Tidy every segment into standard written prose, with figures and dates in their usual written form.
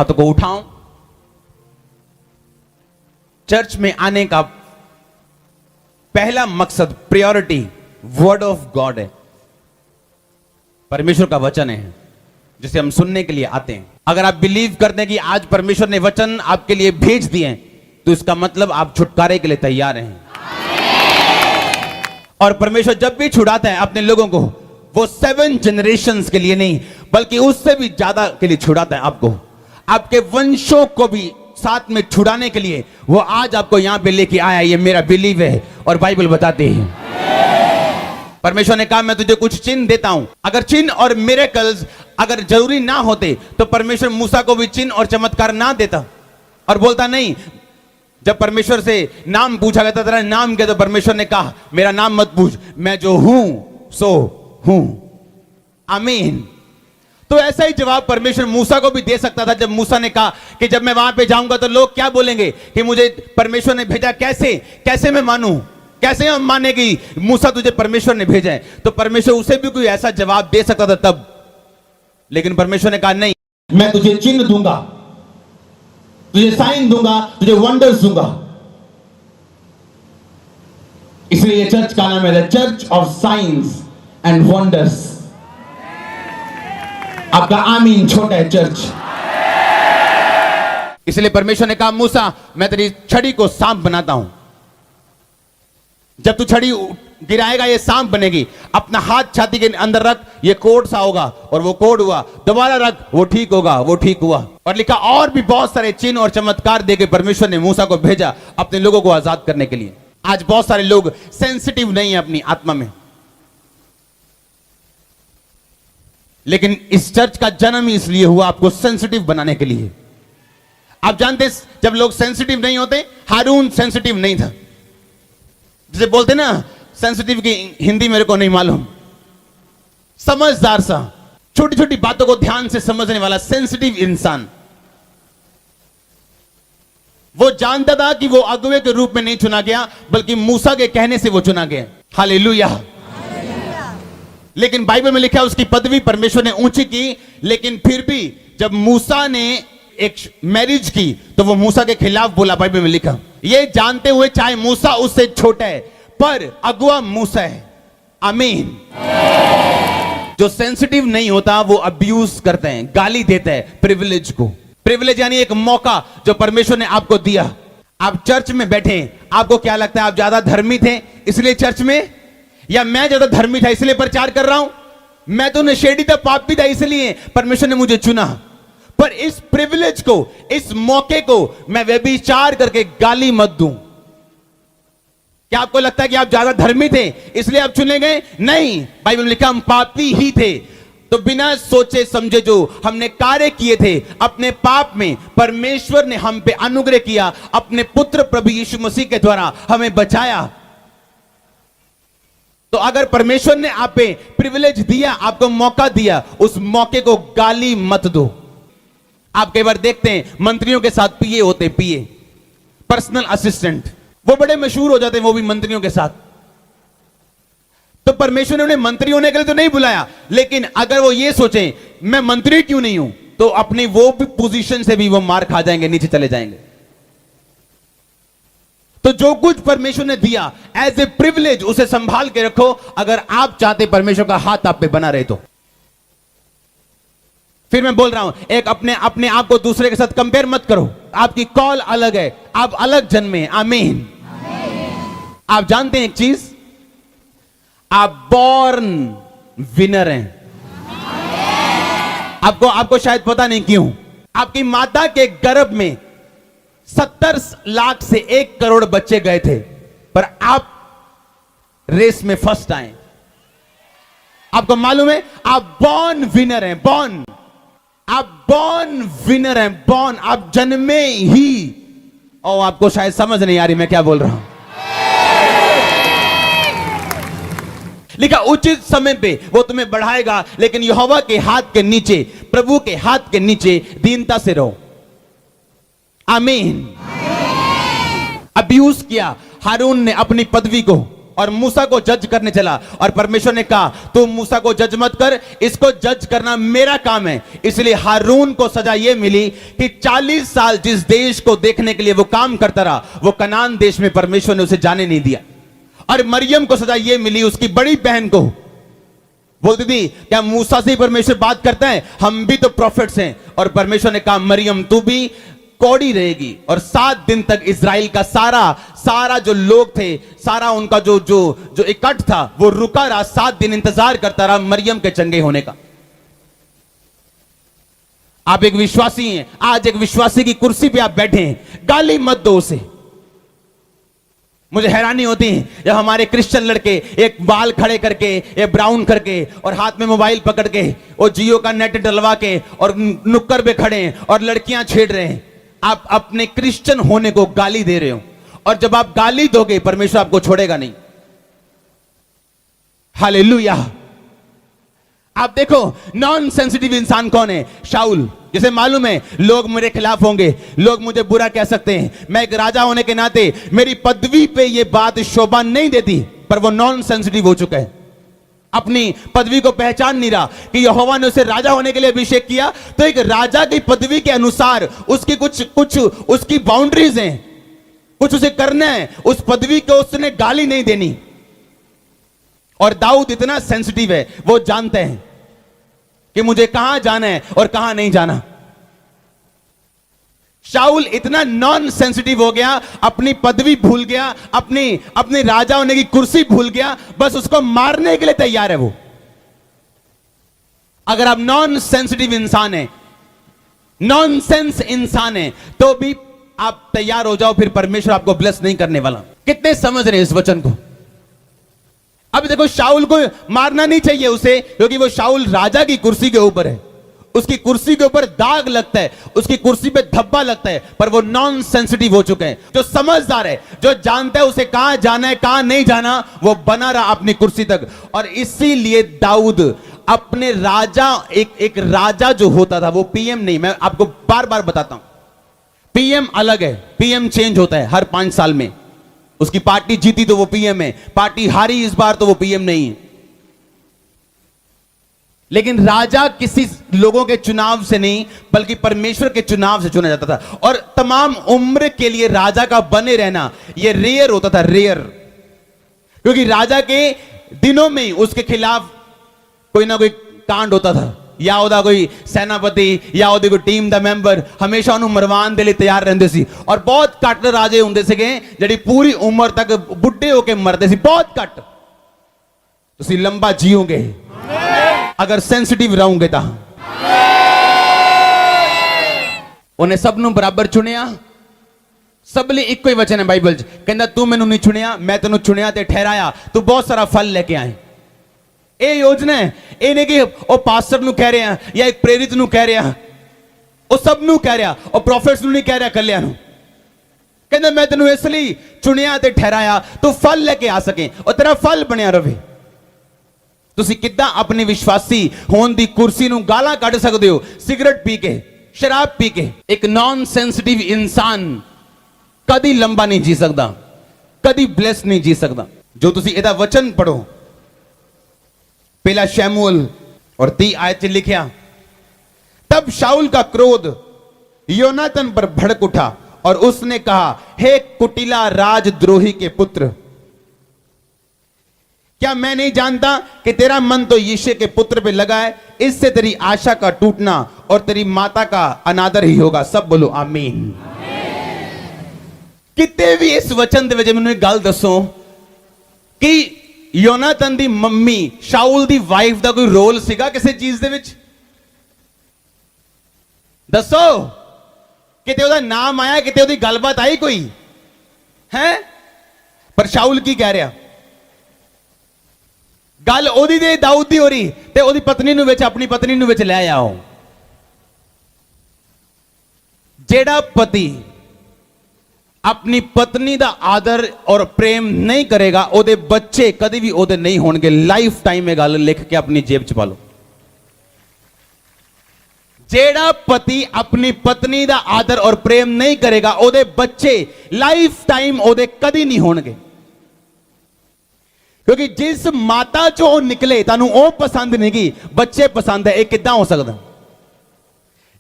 हाथों को उठाऊं। चर्च में आने का पहला मकसद, प्रायोरिटी वर्ड ऑफ गॉड है, परमेश्वर का वचन है जिसे हम सुनने के लिए आते हैं। अगर आप बिलीव करते हैं कि आज परमेश्वर ने वचन आपके लिए भेज दिए तो इसका मतलब आप छुटकारे के लिए तैयार हैं। और परमेश्वर जब भी छुड़ाता है अपने लोगों को, वो 7 जनरेशंस के लिए नहीं बल्कि उससे भी ज्यादा के लिए छुड़ाता है आपको, आपके वंशों को भी साथ में छुड़ाने के लिए वो आज आपको यहां पे लेके आया। ये मेरा बिलीव है और बाइबल बताती है। परमेश्वर ने कहा मैं तुझे कुछ चिन्ह देता हूं। अगर चिन्ह और मिरेकल्स अगर जरूरी ना होते तो परमेश्वर मूसा को भी चिन्ह और चमत्कार ना देता और बोलता नहीं। जब परमेश्वर से नाम पूछा गया था तेरा नाम क्या, तो परमेश्वर ने कहा मेरा नाम मत पूछ, मैं जो हूं सो हूं। आमीन। तो ऐसा ही जवाब परमेश्वर मूसा को भी दे सकता था। जब मूसा ने कहा कि जब मैं वहां पे जाऊंगा तो लोग क्या बोलेंगे कि मुझे परमेश्वर ने भेजा, कैसे मैं मानूं, कैसे हम माने कि मूसा तुझे परमेश्वर ने भेजा है। तो परमेश्वर उसे भी कोई ऐसा जवाब दे सकता था तब, लेकिन परमेश्वर ने कहा नहीं, मैं तुझे चिन्ह दूंगा, तुझे साइन दूंगा, तुझे वंडर्स दूंगा। इसलिए चर्च का नाम है the church of science and wonders. आपका आमीन छोटा है चर्च। इसलिए परमेश्वर ने कहा मूसा मैं तेरी छड़ी को सांप बनाता हूं, जब तू छड़ी गिराएगा ये सांप बनेगी, अपना हाथ छाती के अंदर रख, ये कोड सा होगा और वो कोड हुआ, दोबारा रख वो ठीक होगा, वो ठीक हुआ। और लिखा और भी बहुत सारे चिन्ह और चमत्कार देके परमेश्वर ने मूसा को भेजा अपने लोगों को आजाद करने के लिए। आज बहुत सारे लोग सेंसिटिव नहीं है अपनी आत्मा में, लेकिन इस चर्च का जन्म ही इसलिए हुआ आपको सेंसिटिव बनाने के लिए। आप जानते जब लोग सेंसिटिव नहीं होते, हारून सेंसिटिव नहीं था, जिसे बोलते ना सेंसिटिव की हिंदी मेरे को नहीं मालूम, समझदार सा, छोटी छोटी बातों को ध्यान से समझने वाला सेंसिटिव इंसान। वो जानता था कि वो अगुवे के रूप में नहीं चुना गया बल्कि मूसा के कहने से वो चुना गया। हालेलुया। लेकिन बाइबल में लिखा है उसकी पदवी परमेश्वर ने ऊंची की, लेकिन फिर भी जब मूसा ने एक मैरिज की तो वो मूसा के खिलाफ बोला। बाइबल में लिखा ये जानते हुए चाहे मूसा उससे छोटा है पर अगुआ मूसा है। आमीन। जो सेंसिटिव नहीं होता वो अब्यूज करते हैं, गाली देते हैं प्रिविलेज को। प्रिविलेज यानी एक मौका जो परमेश्वर ने आपको दिया। आप चर्च में बैठे, आपको क्या लगता है आप ज्यादा धर्मी थे इसलिए चर्च में, या मैं ज्यादा धर्मी था इसलिए प्रचार कर रहा हूं, मैं तो नशेड़ी था, पापी था, इसलिए परमेश्वर ने मुझे चुना। पर इस प्रिविलेज को, इस मौके को मैं व्यभिचार करके गाली मत दूं। क्या आपको लगता है कि आप ज्यादा धर्मी थे इसलिए आप चुने गए? नहीं, बाइबल में लिखा हम पापी ही थे। तो बिना सोचे समझे जो हमने कार्य किए थे अपने पाप में, परमेश्वर ने हम पे अनुग्रह किया, अपने पुत्र प्रभु यीशु मसीह के द्वारा हमें बचाया। तो अगर परमेश्वर ने आप पे प्रिविलेज दिया, आपको मौका दिया, उस मौके को गाली मत दो। आप कई बार देखते हैं मंत्रियों के साथ पीए होते, पीए पर्सनल असिस्टेंट, वो बड़े मशहूर हो जाते हैं वो भी मंत्रियों के साथ। तो परमेश्वर ने उन्हें मंत्री होने के लिए तो नहीं बुलाया, लेकिन अगर वो ये सोचें मैं मंत्री क्यों नहीं हूं, तो अपनी वो भी पोजीशन से भी वो मार खा जाएंगे, नीचे चले जाएंगे। तो जो कुछ परमेश्वर ने दिया एज ए प्रिविलेज उसे संभाल के रखो, अगर आप चाहते परमेश्वर का हाथ आप पे बना रहे तो। फिर मैं बोल रहा हूं, एक अपने आप को दूसरे के साथ कंपेयर मत करो। आपकी कॉल अलग है, आप अलग जन्मे। आमीन। आप जानते हैं एक चीज, आप बॉर्न विनर हैं। आपको शायद पता नहीं क्यों, आपकी माता के गर्भ में 70 लाख से 1 करोड़ बच्चे गए थे, पर आप रेस में फर्स्ट आए। आपको मालूम है आप बॉर्न विनर हैं। बॉर्न, आप बॉर्न विनर हैं। बॉर्न, आप जन्मे ही। और आपको शायद समझ नहीं आ रही मैं क्या बोल रहा हूं। लिखा उचित समय पे वो तुम्हें बढ़ाएगा, लेकिन यहोवा के हाथ के नीचे, प्रभु के हाथ के नीचे दीनता से रहो। आमीन। अब्यूज किया हारून ने अपनी पदवी को और मूसा को जज करने चला। और परमेश्वर ने कहा तू मूसा को जज मत कर, इसको जज करना मेरा काम है। इसलिए हारून को सजा यह मिली कि 40 साल जिस देश को देखने के लिए वो काम करता रहा, वो कनान देश में परमेश्वर ने उसे जाने नहीं दिया। और मरियम को सजा यह मिली, उसकी बड़ी बहन को, बोलती थी क्या मूसा से ही परमेश्वर बात करता है, हम भी तो प्रॉफिट्स हैं। और परमेश्वर ने कहा मरियम तू भी कौड़ी रहेगी। और 7 दिन तक इजराइल का सारा जो लोग थे, सारा उनका जो इकट्ठ था वो रुका रहा, 7 दिन इंतजार करता रहा मरियम के चंगे होने का। आप एक विश्वासी हैं, आज एक विश्वासी की कुर्सी पे आप बैठे हैं, गाली मत दो उसे। मुझे हैरानी होती है जब हमारे क्रिश्चियन लड़के एक बाल खड़े करके, एक ब्राउन करके और हाथ में मोबाइल पकड़ के और जियो का नेट डलवा के और नुक्कड़ पे खड़े हैं और लड़कियां छेड़ रहे हैं। आप अपने क्रिश्चियन होने को गाली दे रहे हो, और जब आप गाली दोगे परमेश्वर आपको छोड़ेगा नहीं। हालेलुया। आप देखो नॉन सेंसिटिव इंसान कौन है? शाऊल। जिसे मालूम है लोग मेरे खिलाफ होंगे, लोग मुझे बुरा कह सकते हैं, मैं एक राजा होने के नाते मेरी पदवी पे ये बात शोभा नहीं देती, पर वो नॉन सेंसिटिव हो चुका है, अपनी पदवी को पहचान नहीं रहा कि यहोवा ने उसे राजा होने के लिए अभिषेक किया, तो एक राजा की पदवी के अनुसार उसकी कुछ उसकी बाउंड्रीज हैं, कुछ उसे करना है, उस पदवी को उसने गाली नहीं देनी। और दाऊद इतना सेंसिटिव है, वो जानते हैं कि मुझे कहां जाना है और कहां नहीं जाना। शाऊल इतना नॉन सेंसिटिव हो गया, अपनी पदवी भूल गया, अपनी राजा होने की कुर्सी भूल गया, बस उसको मारने के लिए तैयार है वो। अगर आप नॉन सेंसिटिव इंसान है, नॉनसेंस इंसान है, तो भी आप तैयार हो जाओ, फिर परमेश्वर आपको ब्लेस नहीं करने वाला। कितने समझ रहे हैं इस वचन को? अब देखो शाऊल को मारना नहीं चाहिए उसे, क्योंकि वो शाऊल राजा की कुर्सी के ऊपर है, उसकी कुर्सी के ऊपर दाग लगता है, उसकी कुर्सी पे धब्बा लगता है, पर वो नॉन सेंसिटिव हो चुके हैं। जो समझदार है, जो जानता है उसे कहां जाना है कहां नहीं जाना, वो बना रहा अपनी कुर्सी तक। और इसीलिए दाऊद अपने राजा, एक राजा जो होता था वो पीएम नहीं, मैं आपको बार बार बताता हूं, पीएम अलग है, पीएम चेंज होता है हर 5 साल में। उसकी पार्टी जीती तो वो पीएम है, पार्टी हारी इस बार तो वो पीएम नहीं है। लेकिन राजा किसी लोगों के चुनाव से नहीं, बल्कि परमेश्वर के चुनाव से चुना जाता था। और तमाम उम्र के लिए राजा का बने रहना यह रेयर होता था, रेयर, क्योंकि राजा के दिनों में ही उसके खिलाफ कोई ना कोई कांड होता था, या ਉਹਦਾ कोई सेनापति या ਉਹਦੀ कोई टीम ਦਾ ਮੈਂਬਰ हमेशा ਉਹਨੂੰ ਮਰਵਾਉਣ ਦੇ ਲਈ ਤਿਆਰ ਰਹਿੰਦੇ ਸੀ। और बहुत ਘੱਟ ਰਾਜੇ ਹੁੰਦੇ ਸੀਗੇ ਜਿਹੜੀ पूरी उम्र तक बुढ़े होके मरते सी, बहुत घੱਟ। ਤੁਸੀਂ लंबा जियोगे अगर सेंसिटिव रहोगे ਤਾਂ। ਉਹਨੇ ਸਭ ਨੂੰ ਬਰਾਬਰ ਚੁਣਿਆ, सब ਲਈ ਇੱਕੋ ਹੀ ਵਚਨ ਹੈ ਬਾਈਬਲ 'ਚ, ਕਹਿੰਦਾ ਤੂੰ ਮੈਨੂੰ ਨਹੀਂ ਚੁਣਿਆ, ਮੈਂ ਤੈਨੂੰ ਚੁਣਿਆ ਤੇ ਠਹਿਰਾਇਆ, ਤੂੰ ਬਹੁਤ ਸਾਰਾ फल लेके आए। ਇਹ योजना है, ਇਹ ਨਹੀਂ ਕਿ ਉਹ ਪਾਸਟਰ ਨੂੰ ਕਹਿ ਰਿਹਾ ਜਾਂ ਇੱਕ ਪ੍ਰੇਰਿਤ ਨੂੰ ਕਹਿ ਰਿਹਾ, ਉਹ ਸਭ ਨੂੰ ਕਹਿ ਰਿਹਾ, ਉਹ ਪ੍ਰੋਫੈਟਸ ਨੂੰ ਨਹੀਂ ਕਹਿ ਰਿਹਾ ਕੱਲਿਆਂ ਨੂੰ। ਕਹਿੰਦਾ ਮੈਂ ਤੈਨੂੰ ਇਸ ਲਈ ਚੁਣਿਆ ਤੇ ਠਹਿਰਾਇਆ ਤੂੰ ਫਲ ਲੈ ਕੇ ਆ ਸਕੇ, ਉਹ ਤੇਰਾ ਫਲ ਬਣਿਆ ਰਵੇ। ਤੁਸੀਂ ਕਿੱਦਾਂ ਆਪਣੀ ਵਿਸ਼ਵਾਸੀ ਹੋਣ ਦੀ ਕੁਰਸੀ ਨੂੰ ਗਾਲਾਂ ਕੱਢ ਸਕਦੇ ਹੋ ਸਿਗਰਟ ਪੀ ਕੇ, शराब पी के? एक नॉन सेंसिटिव इंसान कदी लंबा नहीं जी सकता, कदी ब्लेस नहीं जी सकता। जो तुसी एदा वचन पढ़ो, पहला शमूएल और 30 आयत लिखिया, तब शाऊल का क्रोध योनातन पर भड़क उठा और उसने कहा, हे कुटिला राजद्रोही के पुत्र, क्या मैं नहीं जानता कि तेरा मन तो यिशै के पुत्र पे लगा है, इससे तेरी आशा का टूटना और तेरी माता का अनादर ही होगा। सब बोलो आमीन। कितने भी इस वचन दे विच मैनूं एक गल दसो कि योनातन दी मम्मी शाऊल दी वाइफ दा कोई रोल सीगा किसी चीज दे विच? दसो, किते ओदा नाम आया, किते ओदी गलबात आई कोई है? पर शाऊल की कह रहा, गल ओदी ते दाऊद दी हो रही, ते ओदी पत्नी नूं विच, अपनी पत्नी नूं विच ले आओ। जेड़ा पति अपनी पत्नी दा आदर और प्रेम नहीं करेगा, ओदे बच्चे कभी भी ओदे नहीं होंगे। लाइफ टाइम में गल लिख के अपनी जेब च पा लो। जेड़ा पति अपनी पत्नी दा आदर और प्रेम नहीं करेगा, ओदे बच्चे लाइफ टाइम ओदे कदी नहीं होंगे। क्योंकि जिस माता चो निकले तानू ओ पसंद नहीं की, बच्चे पसंद है, एक किद्दां हो सकदा?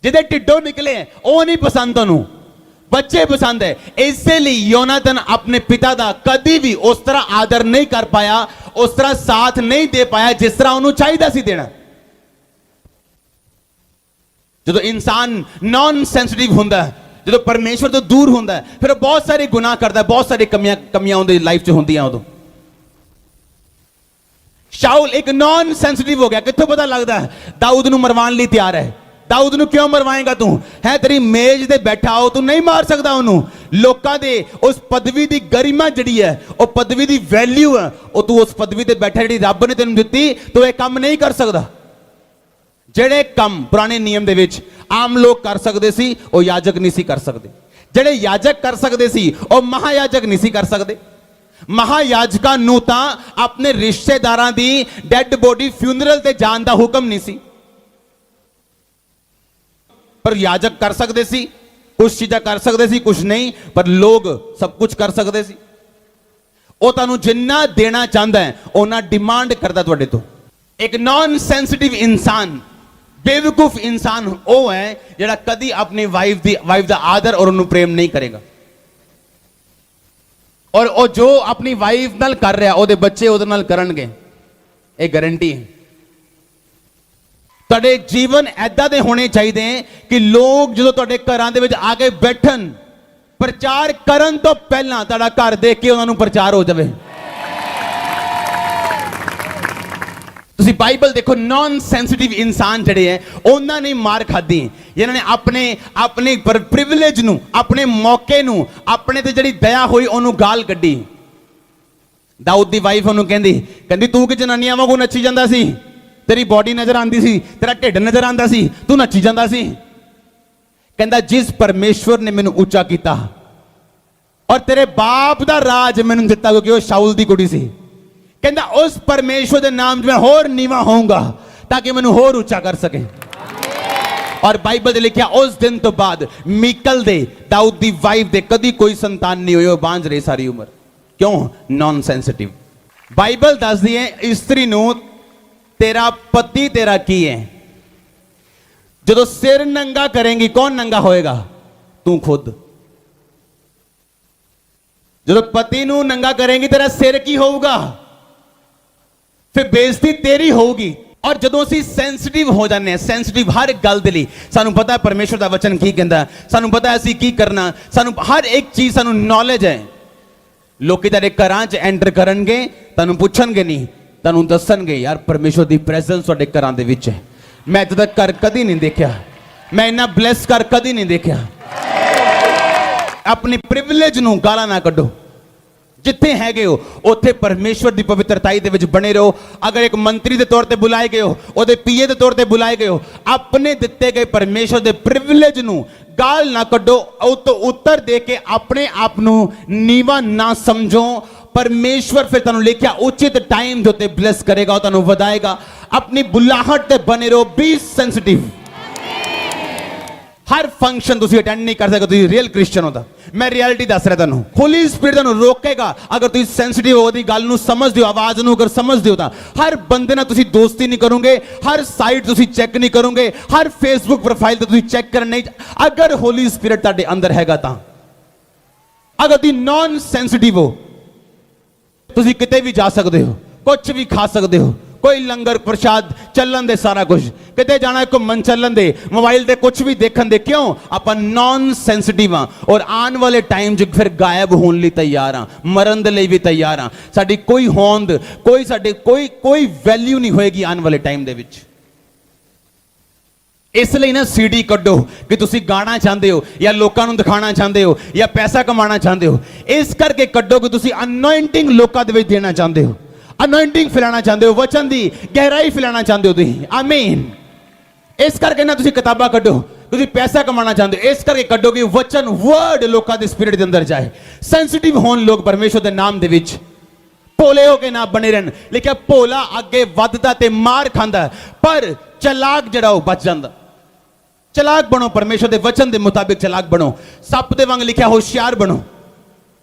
जिदे टिड्डों निकले ओ नहीं पसंद तानू, बच्चे पसंद है। इसलिए योनातन अपने पिता दा कदी भी उस तरह आदर नहीं कर पाया, उस तरह साथ नहीं दे पाया जिस तरह उन्होंने चाहिए सी देना। जो इंसान नॉन सेंसिटिव होंदा है, जो परमेश्वर तो दूर होंदा है, फिर बहुत सारे गुनाह करता है, बहुत सारी कमियां उनकी लाइफ च होंदियां। उदों शाउल एक नॉन सेंसिटिव हो गया। कित्थों पता लगता है? दाऊद नूं मरवाण लई तैयार है। दाऊद नूं क्यों मरवाएगा? तू है तेरी मेज ते बैठा हो, तू नहीं मार सकदा ओनू। लोकां दे उस पदवी दी गरिमा जिहड़ी है, ओ पदवी दी वैल्यू है, ओ तू उस पदवी ते बैठा जिहड़ी रब ने तैनूं दित्ती, तू ये काम नहीं कर सकदा। ਜਿਹੜੇ ਕੰਮ ਪੁਰਾਣੇ ਨਿਯਮ ਦੇ ਵਿੱਚ ਆਮ ਲੋਕ ਕਰ ਸਕਦੇ ਸੀ, ਉਹ ਯਾਜਕ ਨਹੀਂ ਸੀ ਕਰ ਸਕਦੇ। ਜਿਹੜੇ ਯਾਜਕ ਕਰ ਸਕਦੇ ਸੀ, ਉਹ ਮਹਾਯਾਜਕ ਨਹੀਂ ਸੀ ਕਰ ਸਕਦੇ। ਮਹਾਯਾਜਕਾਂ ਨੂੰ ਤਾਂ ਆਪਣੇ ਰਿਸ਼ਤੇਦਾਰਾਂ ਦੀ ਡੈੱਡ ਬੋਡੀ ਫਿਊਨਰਲ ਤੇ ਜਾਣ ਦਾ ਹੁਕਮ ਨਹੀਂ ਸੀ, ਪਰ ਯਾਜਕ ਕਰ ਸਕਦੇ ਸੀ। ਕੁਝ ਚੀਜ਼ਾਂ ਕਰ ਸਕਦੇ ਸੀ, ਕੁਝ ਨਹੀਂ, ਪਰ ਲੋਕ ਸਭ ਕੁਝ ਕਰ ਸਕਦੇ ਸੀ। ਉਹ ਤੁਹਾਨੂੰ ਜਿੰਨਾ ਦੇਣਾ ਚਾਹੁੰਦਾ ਹੈ, ਉਹਨਾਂ ਡਿਮਾਂਡ ਕਰਦਾ ਤੁਹਾਡੇ ਤੋਂ। ਇੱਕ ਨॉन सेंसिटिव इंसान, बेवकूफ इंसान वो है जिहड़ा कदी अपनी वाइफ दा आदर और उन्होंने प्रेम नहीं करेगा। और वो जो अपनी वाइफ नाल कर रहा, ओदे बच्चे ओदे नाल करनगे, ये गारंटी है। तुहाडे जीवन ऐदा दे होने चाहिए कि लोग जो तुहाडे घरां दे विच आके बैठन, प्रचार करन तो पहला तुहाडा घर देख के उन्हां नूं प्रचार हो जाए। ਤੁਸੀਂ ਬਾਈਬਲ ਦੇਖੋ, ਨॉन सेंसिटिव इंसान ਜਿਹੜੇ ਹੈ, ਉਹਨਾਂ ਨੇ ਮਾਰ ਖਾਧੀ, ਜਿਨ੍ਹਾਂ ਨੇ ਆਪਣੇ ਪ੍ਰਿਵਿਲੇਜ ਨੂੰ, ਆਪਣੇ ਮੌਕੇ ਨੂੰ, ਆਪਣੇ ਤੇ ਜਿਹੜੀ ਦਇਆ ਹੋਈ ਉਹਨੂੰ ਗਾਲ ਕੱਢੀ। ਦਾਊਦ ਦੀ ਵਾਈਫ ਉਹਨੂੰ ਕਹਿੰਦੀ ਤੂੰ ਕਿ ਜਨਾਨੀਆਂ ਵਾਂਗੂ ਨੱਚੀ ਜਾਂਦਾ ਸੀ, ਤੇਰੀ ਬਾਡੀ ਨਜ਼ਰ ਆਉਂਦੀ ਸੀ, ਤੇਰਾ ਢਿੱਡ ਨਜ਼ਰ ਆਉਂਦਾ ਸੀ, ਤੂੰ ਨੱਚੀ ਜਾਂਦਾ ਸੀ। ਕਹਿੰਦਾ ਜਿਸ ਪਰਮੇਸ਼ਵਰ ਨੇ ਮੈਨੂੰ ਉੱਚਾ ਕੀਤਾ ਔਰ ਤੇਰੇ ਬਾਪ ਦਾ ਰਾਜ ਮੈਨੂੰ ਦਿੱਤਾ, ਕਿਉਂਕਿ ਉਹ ਸ਼ਾਉਲ ਦੀ ਕੁੜੀ ਸੀ, कहता उस परमेश्वर के नाम में होर नीवा होऊंगा ताकि मैनू होर ऊंचा कर सके। और बाइबल लिखा उस दिन तो बाद मीकल दे, दाऊद दी वाइफ दे कदी कोई संतान नहीं हुई, बांझ रही सारी उम्र। क्यों? Non sensitive. बाइबल दस दी है स्त्री नू तेरा पति तेरा की है। जो सिर नंगा करेंगी, कौन नंगा होएगा? तू खुद। जो पति नू नंगा करेंगी, तेरा सिर की होगा, फिर बेइज्जती तेरी होगी। और जदों असीं सेंसिटिव हो जाने, सेंसिटिव हर एक गल दे लई, सानू पता है परमेश्वर दा वचन की कहंदा, सानू पता है असीं की करना, सानू हर एक चीज सानू नॉलेज है। लोकी तेरे घरां च एंटर करनगे, तानू पुछणगे नहीं, तानू दसणगे यार परमेश्वर दी प्रेजेंस तुहाडे घरां दे विच है। मैं इत्थे तक घर कदी नहीं देखा, मैं इन्ना ब्लैस कर कदी नहीं देखा। अपनी प्रिविलेज नू गाला ना कड्डो। जिथे हैगे हो उत्थे परमेश्वर की पवित्रताई दे विच बने रहो। अगर एक मंत्री के तौर पर बुलाए गए हो, उहदे पीए के तौर पर बुलाए गए हो, अपने दिते गए परमेश्वर के प्रिविलेज नू गाल ना कड्डो, तो उत्तर दे के अपने आप नू नीवा ना समझो। परमेश्वर फिर तुहानू लिखिया उचित टाइम दे उत्ते ब्लेस करेगा, तुहानू वधाएगा। अपनी बुलाहट ते बने रहो, बी सेंसिटिव। हर फंक्शन तुसी अटेंड नहीं कर सकते, तुसी रियल क्रिश्चियन होता। मैं रियलिटी दस रहा तुहानू, होली स्पिरिट तुहानू रोकेगा अगर तुसी सेंसिटिव हो, दी गल नू समझदे हो, आवाज नू अगर समझदे हो। तां हर बंदे नाल तुसी दोस्ती नहीं करोगे, हर साइट तुसी चेक नहीं करोगे, हर फेसबुक प्रोफाइल ते तुसी चेक करन नहीं। अगर होली स्पिरिट तुहाडे अंदर हैगा तां, अगर तुसी नॉन सेंसिटिव हो, तुसी किते भी जा सकते हो, कुछ भी खा सकते हो, कोई लंगर प्रसाद चलन दे, सारा कुछ किते जाना घूमन चलन दे, मोबाइल ते कुछ भी देखन दे। क्यों? अपन नॉन सेंसिटिव हाँ और आने वाले टाइम च फिर गायब होने लिए तैयार हाँ, मरन दे लिए भी तैयार हाँ। साडी कोई होंद, कोई साडे कोई वैल्यू नहीं होएगी आने वाले टाइम दे विच। इसलिए ना सीडी कड्डो कि तुसी गाना चाहते हो या लोकां नूं दिखाना चाहते हो या पैसा कमाना चाहते हो। इस करके कड्डो कि तुसी अनॉइंटिंग लोकां दे विच देना चाहते हो, अनॉइंटिंग फैलाना चाहते हो, वचन दी गहराई फैलाना चाहते हो तुसीं। आमीन। इस करके ना तुसीं किताबां कड्डो, तुसीं पैसा कमाना चाहते हो, इस करके कड्डो कि वचन वर्ड लोकां दे स्पिरिट दे अंदर जाए। सेंसिटिव होन लोग परमेश्वर दे नाम दे विच, भोले हो के ना बने रहन। लिखिया भोला अगे वधदा ते मार खांदा, पर चलाक जिहड़ा ओह बच जांदा। चलाक बनो, परमेश्वर दे वचन दे मुताबिक चलाक बनो। सप दे वांग लिखिया होशियार बनो।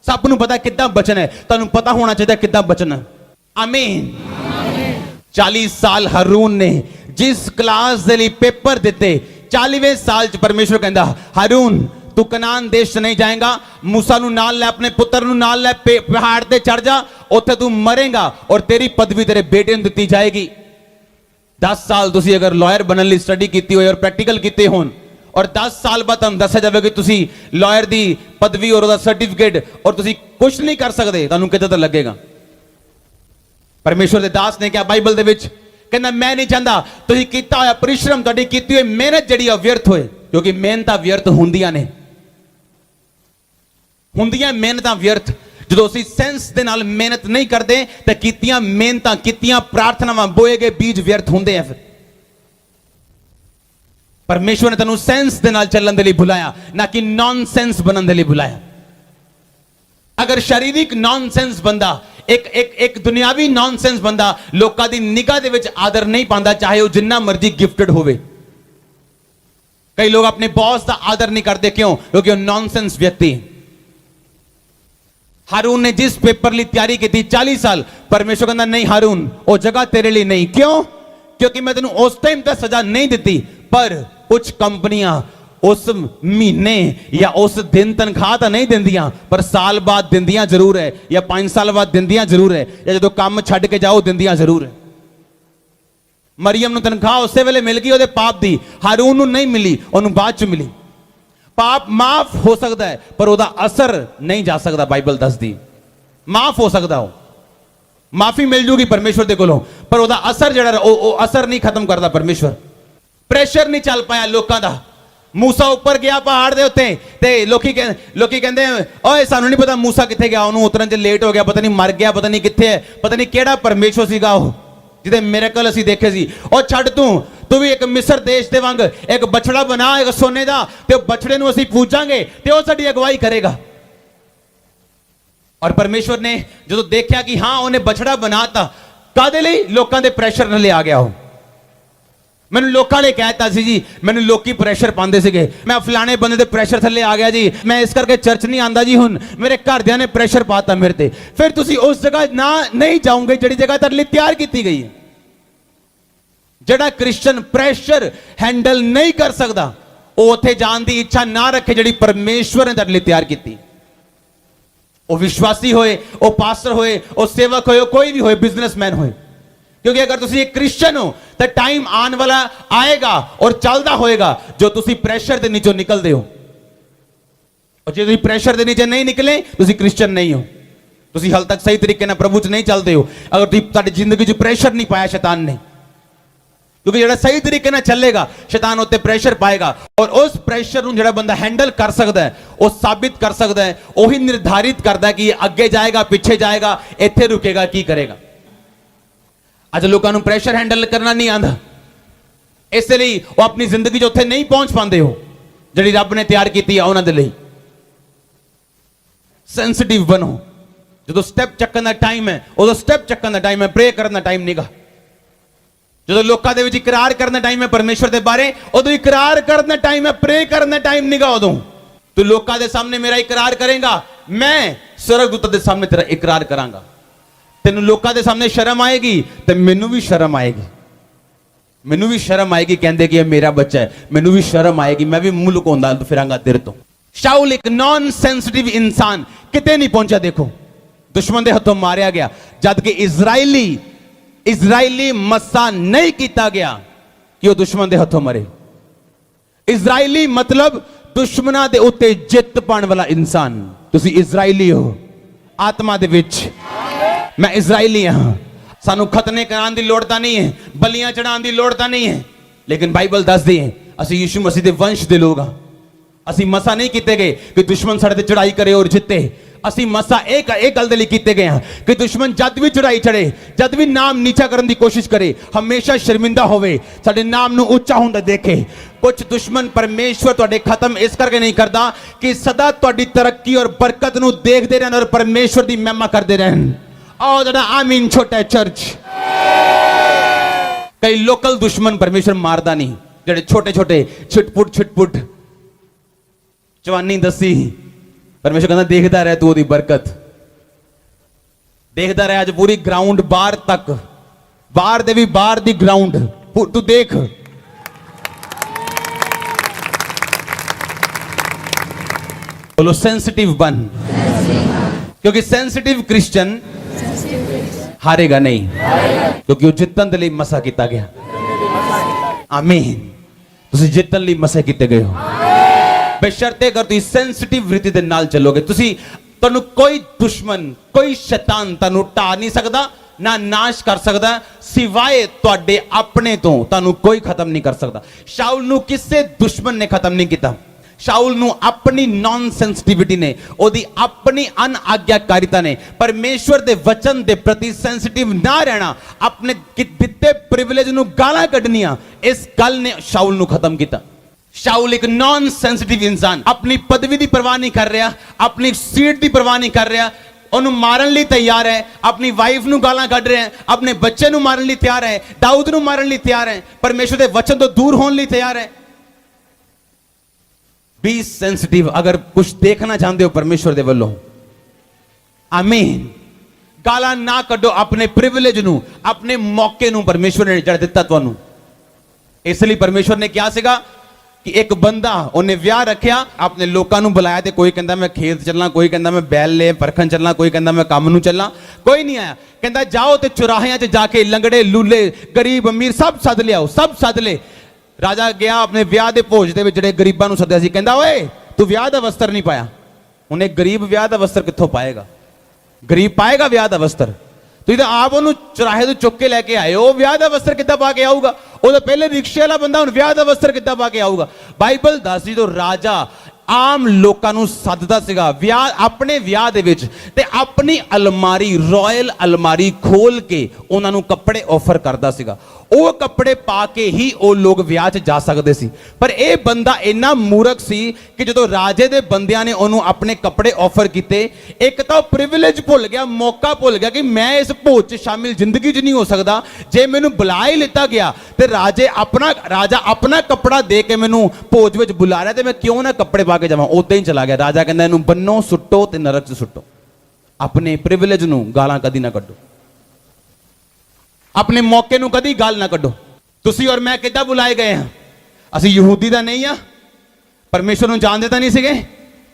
सप नूं पता किद्दां बचना है, तुहानूं पता होना चाहिए किद्दां बचना। ਆਮੀਨ। 40 ਸਾਲ ਹਾਰੂਨ ਨੇ ਜਿਸ ਕਲਾਸ ਦੇ ਲਈ ਪੇਪਰ ਦਿੱਤੇ, 40ਵੇਂ ਸਾਲ ਚ ਪਰਮੇਸ਼ਵਰ ਕਹਿੰਦਾ ਹਾਰੂਨ ਤੂੰ ਕਨਾਨ ਦੇਸ਼ ਚ ਨਹੀਂ ਜਾਏਗਾ, मूसा ਨੂੰ ਨਾਲ ਲੈ, ਆਪਣੇ ਪੁੱਤਰ ਨੂੰ ਨਾਲ ਲੈ, ਪਹਾੜ ਤੇ ਚੜ ਜਾ, ਉੱਥੇ ਤੂੰ ਮਰੇਗਾ ਔਰ ਤੇਰੀ ਪਦਵੀ ਤੇਰੇ ਬੇਟੇ ਨੂੰ ਦਿੱਤੀ ਜਾਏਗੀ। 10 ਸਾਲ ਤੁਸੀਂ ਅਗਰ ਲਾਇਰ ਬਣਨ ਲਈ ਸਟੱਡੀ ਕੀਤੀ ਹੋਏ ਔਰ ਪ੍ਰੈਕਟੀਕਲ ਕੀਤੇ ਹੋਣ ਔਰ 10 ਸਾਲ ਬਾਅਦ ਤੁਹਾਨੂੰ ਦੱਸਿਆ ਜਾਵੇ ਕਿ ਤੁਸੀਂ ਲਾਇਰ ਦੀ ਪਦਵੀ ਔਰ ਉਹਦਾ ਸਰਟੀਫਿਕੇਟ ਔਰ ਤੁਸੀਂ ਕੁਝ ਨਹੀਂ ਕਰ ਸਕਦੇ, ਤੁਹਾਨੂੰ ਕਿਤੇ ਤਾਂ ਲੱਗੇਗਾ। ਪਰਮੇਸ਼ਵਰ ਦੇ ਦਾਸ ਨੇ ਕਿਹਾ ਬਾਈਬਲ ਦੇ ਵਿੱਚ, ਕਹਿੰਦਾ ਮੈਂ ਨਹੀਂ ਚਾਹੁੰਦਾ ਤੁਸੀਂ ਕੀਤਾ ਹੋਇਆ ਪਰਿਸ਼ਰਮ, ਤੁਹਾਡੀ ਕੀਤੀ ਹੋਈ ਮਿਹਨਤ ਜਿਹੜੀ ਅਵਿਅਰਥ ਹੋਏ, ਕਿਉਂਕਿ ਮਿਹਨਤਾਂ ਵਿਅਰਥ ਹੁੰਦੀਆਂ ਨੇ, ਹੁੰਦੀਆਂ ਮਿਹਨਤਾਂ ਵਿਅਰਥ। ਜਦੋਂ ਅਸੀਂ ਸੈਂਸ ਦੇ ਨਾਲ ਮਿਹਨਤ ਨਹੀਂ ਕਰਦੇ ਤਾਂ ਕੀਤੀਆਂ ਮਿਹਨਤਾਂ, ਕੀਤੀਆਂ ਪ੍ਰਾਰਥਨਾਵਾਂ, ਬੋਏ ਗਏ ਬੀਜ ਵਿਅਰਥ ਹੁੰਦੇ ਆ। ਫਿਰ ਪਰਮੇਸ਼ਵਰ ਨੇ ਤੈਨੂੰ ਸੈਂਸ ਦੇ ਨਾਲ ਚੱਲਣ ਦੇ ਲਈ ਬੁਲਾਇਆ, ਨਾ ਕਿ ਨੌਨਸੈਂਸ ਬਣਨ ਦੇ ਲਈ ਬੁਲਾਇਆ। ਅਗਰ ਸ਼ਰੀਰਿਕ ਨੌਨਸੈਂਸ ਬੰਦਾ, ਇੱਕ ਦੁਨਿਆਵੀ ਨੌਨਸੈਂਸ ਬੰਦਾ ਲੋਕਾਂ ਦੀ ਨਿਗਾਹ ਦੇ ਵਿੱਚ ਆਦਰ ਨਹੀਂ ਪਾਉਂਦਾ, ਚਾਹੇ ਉਹ ਜਿੰਨਾ ਮਰਜ਼ੀ ਗਿਫਟਡ ਹੋਵੇ। ਕਈ ਲੋਕ ਆਪਣੇ ਬੌਸ ਦਾ ਆਦਰ ਨਹੀਂ ਕਰਦੇ, ਕਿਉਂ? ਕਿਉਂਕਿ ਉਹ ਨੌਨਸੈਂਸ ਵਿਅਕਤੀ ਹੈ। ਹਾਰੂਨ ਨੇ ਜਿਸ ਪੇਪਰ ਲਈ ਤਿਆਰੀ ਕੀਤੀ 40 ਸਾਲ, ਪਰਮੇਸ਼ਵਰ ਕਹਿੰਦਾ ਨਹੀਂ ਹਾਰੂਨ ਉਹ ਜਗ੍ਹਾ ਤੇਰੇ ਲਈ ਨਹੀਂ। ਕਿਉਂ? ਕਿਉਂਕਿ ਮੈਂ ਤੈਨੂੰ ਉਸ ਟਾਈਮ ਤੇ ਸਜ਼ਾ ਨਹੀਂ ਦਿੱਤੀ, ਪਰ ਕੁਝ ਕੰਪਨੀਆਂ ਉਸ ਮਹੀਨੇ ਜਾਂ ਉਸ ਦਿਨ ਤਨਖਾਹ ਤਾਂ ਨਹੀਂ ਦਿੰਦੀਆਂ, ਪਰ ਸਾਲ ਬਾਅਦ ਦਿੰਦੀਆਂ ਜ਼ਰੂਰ ਹੈ, ਜਾਂ 5 ਸਾਲ ਬਾਅਦ ਦਿੰਦੀਆਂ ਜ਼ਰੂਰ ਹੈ, ਜਾਂ ਜਦੋਂ ਕੰਮ ਛੱਡ ਕੇ ਜਾਓ ਦਿੰਦੀਆਂ ਜ਼ਰੂਰ ਹੈ। ਮਰੀਮ ਨੂੰ ਤਨਖਾਹ ਉਸੇ ਵੇਲੇ ਮਿਲ ਗਈ ਉਹਦੇ ਪਾਪ ਦੀ, ਹਾਰੂਨ ਨੂੰ ਨਹੀਂ ਮਿਲੀ, ਉਹਨੂੰ ਬਾਅਦ ਚ ਮਿਲੀ। ਪਾਪ ਮਾਫ ਹੋ ਸਕਦਾ ਹੈ ਪਰ ਉਹਦਾ ਅਸਰ ਨਹੀਂ ਜਾ ਸਕਦਾ। ਬਾਈਬਲ ਦੱਸਦੀ ਮਾਫ ਹੋ ਸਕਦਾ, ਉਹ ਮਾਫੀ ਮਿਲ ਜੂਗੀ ਪਰਮੇਸ਼ਵਰ ਦੇ ਕੋਲੋਂ, ਪਰ ਉਹਦਾ ਅਸਰ ਜਿਹੜਾ ਉਹ ਅਸਰ ਨਹੀਂ ਖਤਮ ਕਰਦਾ ਪਰਮੇਸ਼ਵਰ। ਪ੍ਰੈਸ਼ਰ ਨਹੀਂ ਚੱਲ ਪਾਇਆ ਲੋਕਾਂ ਦਾ। मूसा ਉੱਪਰ ਗਿਆ ਪਹਾੜ ਦੇ ਉੱਤੇ ਤੇ ਲੋਕੀ ਕਹਿੰਦੇ ਓਏ ਸਾਨੂੰ ਨਹੀਂ ਪਤਾ मूसा ਕਿੱਥੇ ਗਿਆ, ਉਹਨੂੰ ਉਤਰਨ ਚ ਲੇਟ ਹੋ ਗਿਆ, ਪਤਾ ਨਹੀਂ ਮਰ ਗਿਆ, ਪਤਾ ਨਹੀਂ ਕਿੱਥੇ ਹੈ, ਪਤਾ ਨਹੀਂ ਕਿਹੜਾ ਪਰਮੇਸ਼ਵਰ ਸੀਗਾ ਉਹ ਜਿਹਦੇ ਮਿਰੇਕਲ ਅਸੀਂ ਦੇਖੇ ਸੀ। ਉਹ ਛੱਡ, ਤੂੰ ਵੀ ਇੱਕ ਮਿਸਰ ਦੇਸ਼ ਦੇ ਵਾਂਗ ਇੱਕ ਬਛੜਾ ਬਣਾ, ਇੱਕ ਸੋਨੇ ਦਾ, ਤੇ ਉਹ ਬਛੜੇ ਨੂੰ ਅਸੀਂ ਪੂਜਾਂਗੇ ਤੇ ਉਹ ਸਾਡੀ ਅਗਵਾਈ ਕਰੇਗਾ। ਔਰ ਪਰਮੇਸ਼ਵਰ ਨੇ ਜਦੋਂ ਦੇਖਿਆ ਕਿ ਹਾਂ ਉਹਨੇ ਬਛੜਾ ਬਣਾਤਾ, ਕਾਦੇ ਲਈ? ਲੋਕਾਂ ਦੇ ਪ੍ਰੈਸ਼ਰ ਨਾਲ ਆ ਗਿਆ। ਉਹ ਮੈਨੂੰ ਲੋਕਾਂ ਨੇ ਕਹਿਤਾ ਸੀ ਜੀ, ਮੈਨੂੰ ਲੋਕੀ ਪ੍ਰੈਸ਼ਰ ਪਾਉਂਦੇ ਸੀਗੇ, ਮੈਂ ਫਲਾਣੇ ਬੰਦੇ ਦੇ ਪ੍ਰੈਸ਼ਰ ਥੱਲੇ ਆ ਗਿਆ ਜੀ, ਮੈਂ ਇਸ ਕਰਕੇ ਚਰਚ ਨਹੀਂ ਆਂਦਾ ਜੀ, ਹੁਣ ਮੇਰੇ ਘਰਦਿਆਂ ਨੇ ਪ੍ਰੈਸ਼ਰ ਪਾਤਾ ਮੇਰੇ ਤੇ। ਫਿਰ ਤੁਸੀਂ ਉਸ ਜਗ੍ਹਾ ਨਹੀਂ ਜਾਓਗੇ ਜਿਹੜੀ ਜਗ੍ਹਾ ਤੁਹਾਡੇ ਲਈ ਤਿਆਰ ਕੀਤੀ ਗਈ ਹੈ। ਜਿਹੜਾ ਕ੍ਰਿਸਚਨ ਪ੍ਰੈਸ਼ਰ ਹੈਂਡਲ ਨਹੀਂ ਕਰ ਸਕਦਾ, ਉਹ ਉੱਥੇ ਜਾਣ ਦੀ ਇੱਛਾ ਨਾ ਰੱਖੇ ਜਿਹੜੀ ਪਰਮੇਸ਼ਵਰ ਨੇ ਤੁਹਾਡੇ ਲਈ ਤਿਆਰ ਕੀਤੀ। ਉਹ ਵਿਸ਼ਵਾਸੀ ਹੋਏ, ਉਹ ਪਾਸਟਰ ਹੋਏ, ਉਹ ਸੇਵਕ ਹੋਏ, ਕੋਈ ਵੀ ਹੋਏ, ਬਿਜ਼ਨਸਮੈਨ ਹੋਏ। क्योंकि अगर तुसी एक क्रिश्चियन हो तो टाइम आने वाला आएगा और चलता होएगा जो तुसी प्रेशर के नीचे निकलते हो, और जो तुसी प्रेशर के नीचे नहीं निकले तुसी क्रिश्चियन नहीं हो, तुसी हाल तक सही तरीके से प्रभु च नहीं चलते हो। अगर तुसी जिंदगी च प्रेशर नहीं पाया शैतान ने, क्योंकि जो सही तरीके से चलेगा शैतान उत्ते प्रेशर पाएगा, और उस प्रेशर को जो बंदा हैंडल कर सकता है, वो साबित कर सकता है, वही निर्धारित करता है कि अगे जाएगा, पीछे जाएगा, इत्थे रुकेगा, की करेगा। ਅੱਜ ਲੋਕਾਂ ਨੂੰ ਪ੍ਰੈਸ਼ਰ ਹੈਂਡਲ ਕਰਨਾ ਨਹੀਂ ਆਂਦਾ, ਇਸ ਲਈ ਉਹ ਆਪਣੀ ਜ਼ਿੰਦਗੀ 'ਚ ਉੱਥੇ ਨਹੀਂ ਪਹੁੰਚ ਪਾਉਂਦੇ ਹੋ ਜਿਹੜੀ ਰੱਬ ਨੇ ਤਿਆਰ ਕੀਤੀ ਆ ਉਹਨਾਂ ਦੇ ਲਈ। ਸੈਂਸਿਟਿਵ ਬਣੋ, ਜਦੋਂ ਸਟੈਪ ਚੱਕਣ ਦਾ ਟਾਈਮ ਹੈ ਉਦੋਂ ਸਟੈਪ ਚੱਕਣ ਦਾ ਟਾਈਮ ਹੈ, ਪ੍ਰੇ ਕਰਨ ਦਾ ਟਾਈਮ ਨਹੀਂਗਾ। ਜਦੋਂ ਲੋਕਾਂ ਦੇ ਵਿੱਚ ਇਕਰਾਰ ਕਰਨ ਦਾ ਟਾਈਮ ਹੈ ਪਰਮੇਸ਼ਵਰ ਦੇ ਬਾਰੇ, ਉਦੋਂ ਇਕਰਾਰ ਕਰਨ ਦਾ ਟਾਈਮ ਹੈ, ਪ੍ਰੇ ਕਰਨ ਦਾ ਟਾਈਮ ਨਹੀਂਗਾ। ਉਦੋਂ ਤੂੰ ਲੋਕਾਂ ਦੇ ਸਾਹਮਣੇ ਮੇਰਾ ਇਕਰਾਰ ਕਰੇਗਾ, ਮੈਂ स्वर्गदूत ਦੇ ਸਾਹਮਣੇ ਤੇਰਾ ਇਕਰਾਰ ਕਰਾਂਗਾ। तेन लोगों के सामने शर्म आएगी तो मैनू भी शर्म आएगी, मैनू भी शर्म आएगी, कहते कि मेरा बच्चा है, मैनू भी शर्म आएगी, मैं भी मुंह लुकाउंदा फिरांगा तेरे तो। शाऊल एक नॉन सेंसिटिव इंसान किते नहीं पहुंचा, देखो दुश्मन के हाथों मारिया गया, जबकि इजरायली मसा नहीं किया गया कि वह दुश्मन के हाथों मरे। इजरायली मतलब दुश्मना के उत्ते जित पाने वाला इंसान। तुसी इजरायली हो आत्मा दे विच, मैं इजरायली हाँ। सानू खतने कराने की लोड़ नहीं है, बलियां चढ़ाने की लोड़ नहीं है, लेकिन बाइबल दसदी है असी यीशु मसीह के वंश के लोग हाँ। असी मसा नहीं किए गए कि दुश्मन साढ़े ते चढ़ाई करे और जिते, असी मसा एक गल दे लई कीते गए हैं कि दुश्मन जद भी चढ़ाई चढ़े, जद भी नाम नीचा करने की कोशिश करे, हमेशा शर्मिंदा होवे, साडे नाम नू ऊंचा हुंदा देखे। कुछ दुश्मन परमेश्वर तुहाडे खत्म इस करके नहीं करता कि सदा तुहाडी तरक्की और बरकत नू देखदे रहन और परमेश्वर दी महिमा करदे रहन। आओ जरा आमीन छोटा चर्च। कई लोकल दुश्मन परमेश्वर मारदा नहीं, जेडे छोटे छोटे छिटपुट जवानी दसी, परमेश्वर कहता देखता रह तू ओदी बरकत, देखता रहा अज पूरी ग्राउंड बाहर तक, बाहर दे भी बाहर दी ग्राउंड तू देख। बोलो सेंसिटिव बन, क्योंकि सेंसिटिव क्रिश्चियन हारेगा नहीं, क्योंकि वो जितन दे लई मसा किया गया। आमीन। ਤੁਸੀਂ ਜਿੱਤਣ ਲਈ ਮਸੇ ਕੀਤੇ ਗਏ ਹੋ। ਬੇਸ਼ਰਤੇ ਅਗਰ ਤੁਸੀਂ ਸੈਂਸਿਟਿਵ ਰੀਤੀ ਦੇ ਨਾਲ ਚੱਲੋਗੇ, ਤੁਹਾਨੂੰ ਕੋਈ ਦੁਸ਼ਮਣ, ਕੋਈ ਸ਼ੈਤਾਨ ਤੁਹਾਨੂੰ ਢਾ ਨਹੀਂ ਸਕਦਾ, ਨਾ ਨਾਸ਼ ਕਰ ਸਕਦਾ, ਸਿਵਾਏ ਤੁਹਾਡੇ ਆਪਣੇ ਤੋਂ ਤੁਹਾਨੂੰ ਕੋਈ ਖਤਮ ਨਹੀਂ ਕਰ ਸਕਦਾ। ਸ਼ਾਉਲ ਨੂੰ ਕਿਸੇ ਦੁਸ਼ਮਣ ਨੇ ਖਤਮ ਨਹੀਂ ਕੀਤਾ। ਸ਼ਾਉਲ ਨੂੰ ਆਪਣੀ ਨੌਨ ਸੈਂਸਿਟਿਵਿਟੀ ਨੇ, ਉਹਦੀ ਆਪਣੀ ਅਨਆਗਿਆਕਾਰੀਤਾ ਨੇ, ਪਰਮੇਸ਼ਵਰ ਦੇ ਵਚਨ ਦੇ ਪ੍ਰਤੀ ਸੈਂਸਿਟਿਵ ਨਾ ਰਹਿਣਾ, ਆਪਣੇ ਦਿੱਤੇ ਪ੍ਰਿਵਿਲੇਜ ਨੂੰ ਗਾਲਾਂ ਕੱਢਣੀਆਂ, ਇਸ ਗੱਲ ਨੇ ਸ਼ਾਉਲ ਨੂੰ ਖਤਮ ਕੀਤਾ। ਸ਼ਾਉਲ ਇੱਕ ਨੌਨ ਸੈਂਸਿਟਿਵ ਇਨਸਾਨ, ਆਪਣੀ ਪਦਵੀ ਦੀ ਪਰਵਾਹ ਨਹੀਂ ਕਰ ਰਿਹਾ, ਆਪਣੀ ਸੀਟ ਦੀ ਪਰਵਾਹ ਨਹੀਂ ਕਰ ਰਿਹਾ, ਉਹਨੂੰ ਮਾਰਨ ਲਈ ਤਿਆਰ ਹੈ, ਆਪਣੀ ਵਾਈਫ ਨੂੰ ਗਾਲਾਂ ਕੱਢ ਰਿਹਾ ਹੈ, ਆਪਣੇ ਬੱਚੇ ਨੂੰ ਮਾਰਨ ਲਈ ਤਿਆਰ ਹੈ, ਦਾਊਦ ਨੂੰ ਮਾਰਨ ਲਈ ਤਿਆਰ ਹੈ, ਪਰਮੇਸ਼ਵਰ ਦੇ ਵਚਨ ਤੋਂ ਦੂਰ ਹੋਣ ਲਈ ਤਿਆਰ ਹੈ। बी सेंसिटिव अगर कुछ देखना चाहते हो परमेश्वर दे वल्लों। आमीन। गाला ना कड्डो अपने प्रिविलेज नू, अपने मौके नू परमेश्वर ने जड़ दिता तुहानू। इसलिए परमेश्वर ने क्या सीगा कि एक बंदा उन्हें विआह रखिया, अपने लोकां नू बुलाया, ते कोई कहंदा मैं खेत चलना, कोई कहंदा मैं बैल ले परखन चलना, कोई कहंदा मैं काम नू चलना, कोई नहीं आया। कहंदा जाओ ते चौराहियां च जाके लंगड़े लूले गरीब अमीर सब सद लियाओ, सब सद ले। राजा गया अपने विआह दे भोज दे विच जिहड़े गरीबां नूं सद्दिया सी, कहंदा ओए तू विआह दा वस्त्र नहीं पाया। उन्हें गरीब विआह दा वस्त्र कित्थों पाएगा? गरीब पाएगा विआह दा वस्त्र? तुसीं तां आप ओनूं चौराहे तो चुक के लैके आए हो, विआह दा वस्त्र किद्दां पा के आऊगा? ਉਹ ਤਾਂ ਪਹਿਲੇ ਰਿਕਸ਼ੇ ਵਾਲਾ ਬੰਦਾ ਹੁਣ ਵਿਆਹ ਦਾ ਵਸਤਰ ਕਿੱਦਾਂ ਪਾ ਕੇ ਆਊਗਾ? ਬਾਈਬਲ ਦੱਸਦੀ ਜਦੋਂ ਰਾਜਾ ਆਮ ਲੋਕਾਂ ਨੂੰ ਸੱਦਦਾ ਸੀਗਾ ਵਿਆਹ, ਆਪਣੇ ਵਿਆਹ ਦੇ ਵਿੱਚ, ਤੇ ਆਪਣੀ ਅਲਮਾਰੀ, ਰਾਇਲ ਅਲਮਾਰੀ ਖੋਲ ਕੇ ਉਹਨਾਂ ਨੂੰ ਕੱਪੜੇ ਆਫਰ ਕਰਦਾ ਸੀਗਾ। ਉਹ ਕੱਪੜੇ ਪਾ ਕੇ ਹੀ ਉਹ ਲੋਕ ਵਿਆਹ 'ਚ ਜਾ ਸਕਦੇ ਸੀ। ਪਰ ਇਹ ਬੰਦਾ ਇੰਨਾ ਮੂਰਖ ਸੀ ਕਿ ਜਦੋਂ ਰਾਜੇ ਦੇ ਬੰਦਿਆਂ ਨੇ ਉਹਨੂੰ ਆਪਣੇ ਕੱਪੜੇ ਆਫਰ ਕੀਤੇ, ਇੱਕ ਤਾਂ ਉਹ ਪ੍ਰਿਵਿਲੇਜ ਭੁੱਲ ਗਿਆ, ਮੌਕਾ ਭੁੱਲ ਗਿਆ ਕਿ ਮੈਂ ਇਸ ਭੋਜ 'ਚ ਸ਼ਾਮਿਲ ਜ਼ਿੰਦਗੀ 'ਚ ਨਹੀਂ ਹੋ ਸਕਦਾ। ਜੇ ਮੈਨੂੰ ਬੁਲਾ ਹੀ ਲਿੱਤਾ ਗਿਆ ਤੇ ਰਾਜਾ ਆਪਣਾ ਕੱਪੜਾ ਦੇ ਕੇ ਮੈਨੂੰ ਭੋਜ ਵਿੱਚ ਬੁਲਾ ਰਿਹਾ, ਤੇ ਮੈਂ ਕਿਉਂ ਨਾ ਕੱਪੜੇ ਪਾ ਕੇ ਜਾਵਾਂ? ਉਦਾਂ ਹੀ ਚਲਾ ਗਿਆ। ਰਾਜਾ ਕਹਿੰਦਾ ਇਹਨੂੰ ਬੰਨੋ, ਸੁੱਟੋ ਤੇ ਨਰਕ 'ਚ ਸੁੱਟੋ। ਆਪਣੇ ਪ੍ਰਿਵਿਲੇਜ ਨੂੰ ਗਾਲਾਂ ਕਦੀ ਨਾ ਕੱਢੋ, ਆਪਣੇ ਮੌਕੇ ਨੂੰ ਕਦੀ ਗਾਲ ਨਾ ਕੱਢੋ। ਤੁਸੀਂ ਔਰ ਮੈਂ ਕਿੱਦਾਂ ਬੁਲਾਏ ਗਏ ਹਾਂ? ਅਸੀਂ ਯਹੂਦੀ ਦਾ ਨਹੀਂ ਆ, ਪਰਮੇਸ਼ਵਰ ਨੂੰ ਜਾਣਦੇ ਤਾਂ ਨਹੀਂ ਸੀਗੇ,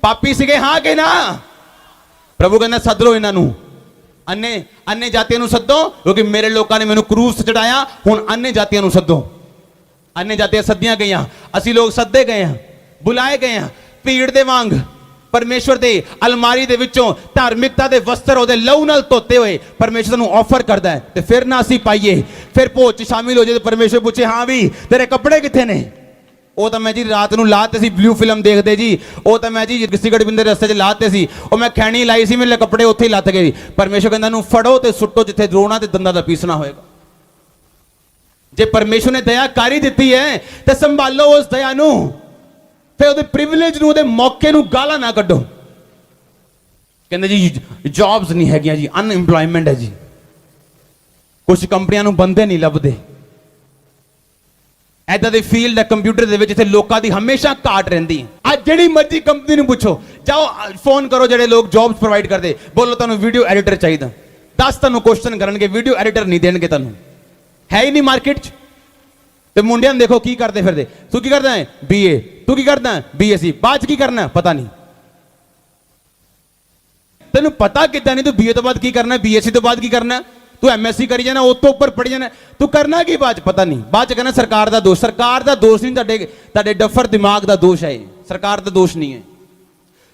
ਪਾਪੀ ਸੀਗੇ, ਹਾਂ ਕਿ ਨਾ? ਪ੍ਰਭੂ ਕਹਿੰਦਾ ਸੱਦ ਲੋ ਇਹਨਾਂ ਨੂੰ, अन्य जातियों ਨੂੰ ਸੱਦੋ, ਕਿਉਂਕਿ ਮੇਰੇ ਲੋਕਾਂ ਨੇ ਮੈਨੂੰ ਕਰੂਸ ਤੇ ਚੜਾਇਆ। ਹੁਣ अन्य ਜਾਤੀਆਂ ਨੂੰ ਸੱਦੋ। अन्य ਜਾਤੀਆਂ ਸੱਦੀਆਂ ਗਈਆਂ, ਅਸੀਂ ਲੋਕ ਸੱਦੇ ਗਏ ਹਾਂ, ਬੁਲਾਏ ਗਏ ਹਾਂ। ਭੀੜ ਦੇ ਵਾਂਗ ਪਰਮੇਸ਼ਵਰ ਦੇ ਅਲਮਾਰੀ ਦੇ ਵਿੱਚੋਂ ਧਾਰਮਿਕਤਾ ਦੇ ਵਸਤਰ ਉਹਦੇ ਲਹੂ ਨਾਲ ਧੋਤੇ ਹੋਏ ਪਰਮੇਸ਼ਵਰ ਨੂੰ ਆਫਰ ਕਰਦਾ ਹੈ, ਤੇ ਫਿਰ ਨਾ ਅਸੀਂ ਪਾਈਏ, ਫਿਰ ਭੋਜ 'ਚ ਸ਼ਾਮਿਲ ਹੋ ਜਾਏ। ਤੇ ਪਰਮੇਸ਼ਵਰ ਪੁੱਛੇ ਹਾਂ ਵੀ ਤੇਰੇ ਕੱਪੜੇ ਕਿੱਥੇ ਨੇ? ਉਹ ਤਾਂ ਮੈਂ ਜੀ ਰਾਤ ਨੂੰ ਲਾਤੇ ਸੀ, ਬਲੂ ਫਿਲਮ ਦੇਖਦੇ ਜੀ, ਉਹ ਤਾਂ ਮੈਂ ਜੀ ਸਿਗਰਟ ਪੀਂਦੇ ਰਸਤੇ 'ਚ ਲਾਤੇ ਸੀ, ਉਹ ਮੈਂ ਖੈਣੀ ਲਾਈ ਸੀ, ਮੇਰੇ ਕੱਪੜੇ ਉੱਥੇ ਹੀ ਲੱਥ ਗਏ। ਪਰਮੇਸ਼ਵਰ ਕਹਿੰਦਾ ਨੂੰ ਫੜੋ ਤੇ ਸੁੱਟੋ ਜਿੱਥੇ ਰੋਣਾ ਤੇ ਦੰਦਾਂ ਦਾ ਪੀਸਣਾ ਹੋਏਗਾ। ਜੇ ਪਰਮੇਸ਼ਵਰ ਨੇ ਦਇਆ ਕਰ ਹੀ ਦਿੱਤੀ ਹੈ ਤੇ ਸੰਭਾਲੋ ਉਸ ਦਇਆ ਨੂੰ, ਫਿਰ ਉਹਦੇ ਪ੍ਰਿਵਿਲੇਜ ਨੂੰ, ਉਹਦੇ ਮੌਕੇ ਨੂੰ ਗਾਲਾਂ ਨਾ ਕੱਢੋ। ਕਹਿੰਦੇ ਜੀ ਜੌਬਸ ਨਹੀਂ ਹੈਗੀਆਂ ਜੀ, ਅਨਇੰਪਲੋਇਮੈਂਟ ਹੈ ਜੀ, ਕੁਝ ਕੰਪਨੀਆਂ ਨੂੰ ਬੰਦੇ ਨਹੀਂ ਲੱਭਦੇ। ਐਦਾਂ ਦੇ ਫੀਲਡ ਹੈ ਕੰਪਿਊਟਰ ਦੇ ਵਿੱਚ ਜਿੱਥੇ ਲੋਕਾਂ ਦੀ ਹਮੇਸ਼ਾ ਘਾਟ ਰਹਿੰਦੀ ਹੈ। ਅੱਜ ਜਿਹੜੀ ਮਰਜ਼ੀ ਕੰਪਨੀ ਨੂੰ ਪੁੱਛੋ, ਜਾਓ ਫੋਨ ਕਰੋ ਜਿਹੜੇ ਲੋਕ ਜੌਬਸ ਪ੍ਰੋਵਾਈਡ ਕਰਦੇ, ਬੋਲੋ ਤੁਹਾਨੂੰ ਵੀਡੀਓ ਐਡੀਟਰ ਚਾਹੀਦਾ, 10 ਤੁਹਾਨੂੰ ਕੁਐਸਚਨ ਕਰਨਗੇ, ਵੀਡੀਓ ਐਡੀਟਰ ਨਹੀਂ ਦੇਣਗੇ ਤੁਹਾਨੂੰ, ਹੈ ਹੀ ਨਹੀਂ ਮਾਰਕੀਟ 'ਚ। ਤੇ ਮੁੰਡਿਆਂ ਨੂੰ ਦੇਖੋ ਕੀ ਕਰਦੇ ਫਿਰਦੇ। ਤੂੰ ਕੀ ਕਰਦਾ ਹੈ? BA। ਤੂੰ ਕੀ ਕਰਦਾ? BSc। ਬਾਅਦ 'ਚ ਕੀ ਕਰਨਾ ਪਤਾ ਨਹੀਂ। ਤੈਨੂੰ ਪਤਾ ਕਿੱਦਾਂ ਨਹੀਂ ਤੂੰ BA ਤੋਂ ਬਾਅਦ ਕੀ ਕਰਨਾ, BSc ਤੋਂ ਬਾਅਦ ਕੀ ਕਰਨਾ? ਤੂੰ MSc ਕਰੀ ਜਾਣਾ, ਉਸ ਤੋਂ ਉੱਪਰ ਪੜੀ ਜਾਣਾ, ਤੂੰ ਕਰਨਾ ਕੀ ਬਾਅਦ 'ਚ ਪਤਾ ਨਹੀਂ। ਬਾਅਦ 'ਚ ਕਹਿੰਦਾ ਸਰਕਾਰ ਦਾ ਦੋਸ਼। ਸਰਕਾਰ ਦਾ ਦੋਸ਼ ਨਹੀਂ, ਤੁਹਾਡੇ ਡੱਫਰ ਦਿਮਾਗ ਦਾ ਦੋਸ਼ ਹੈ। ਸਰਕਾਰ ਦਾ ਦੋਸ਼ ਨਹੀਂ ਹੈ।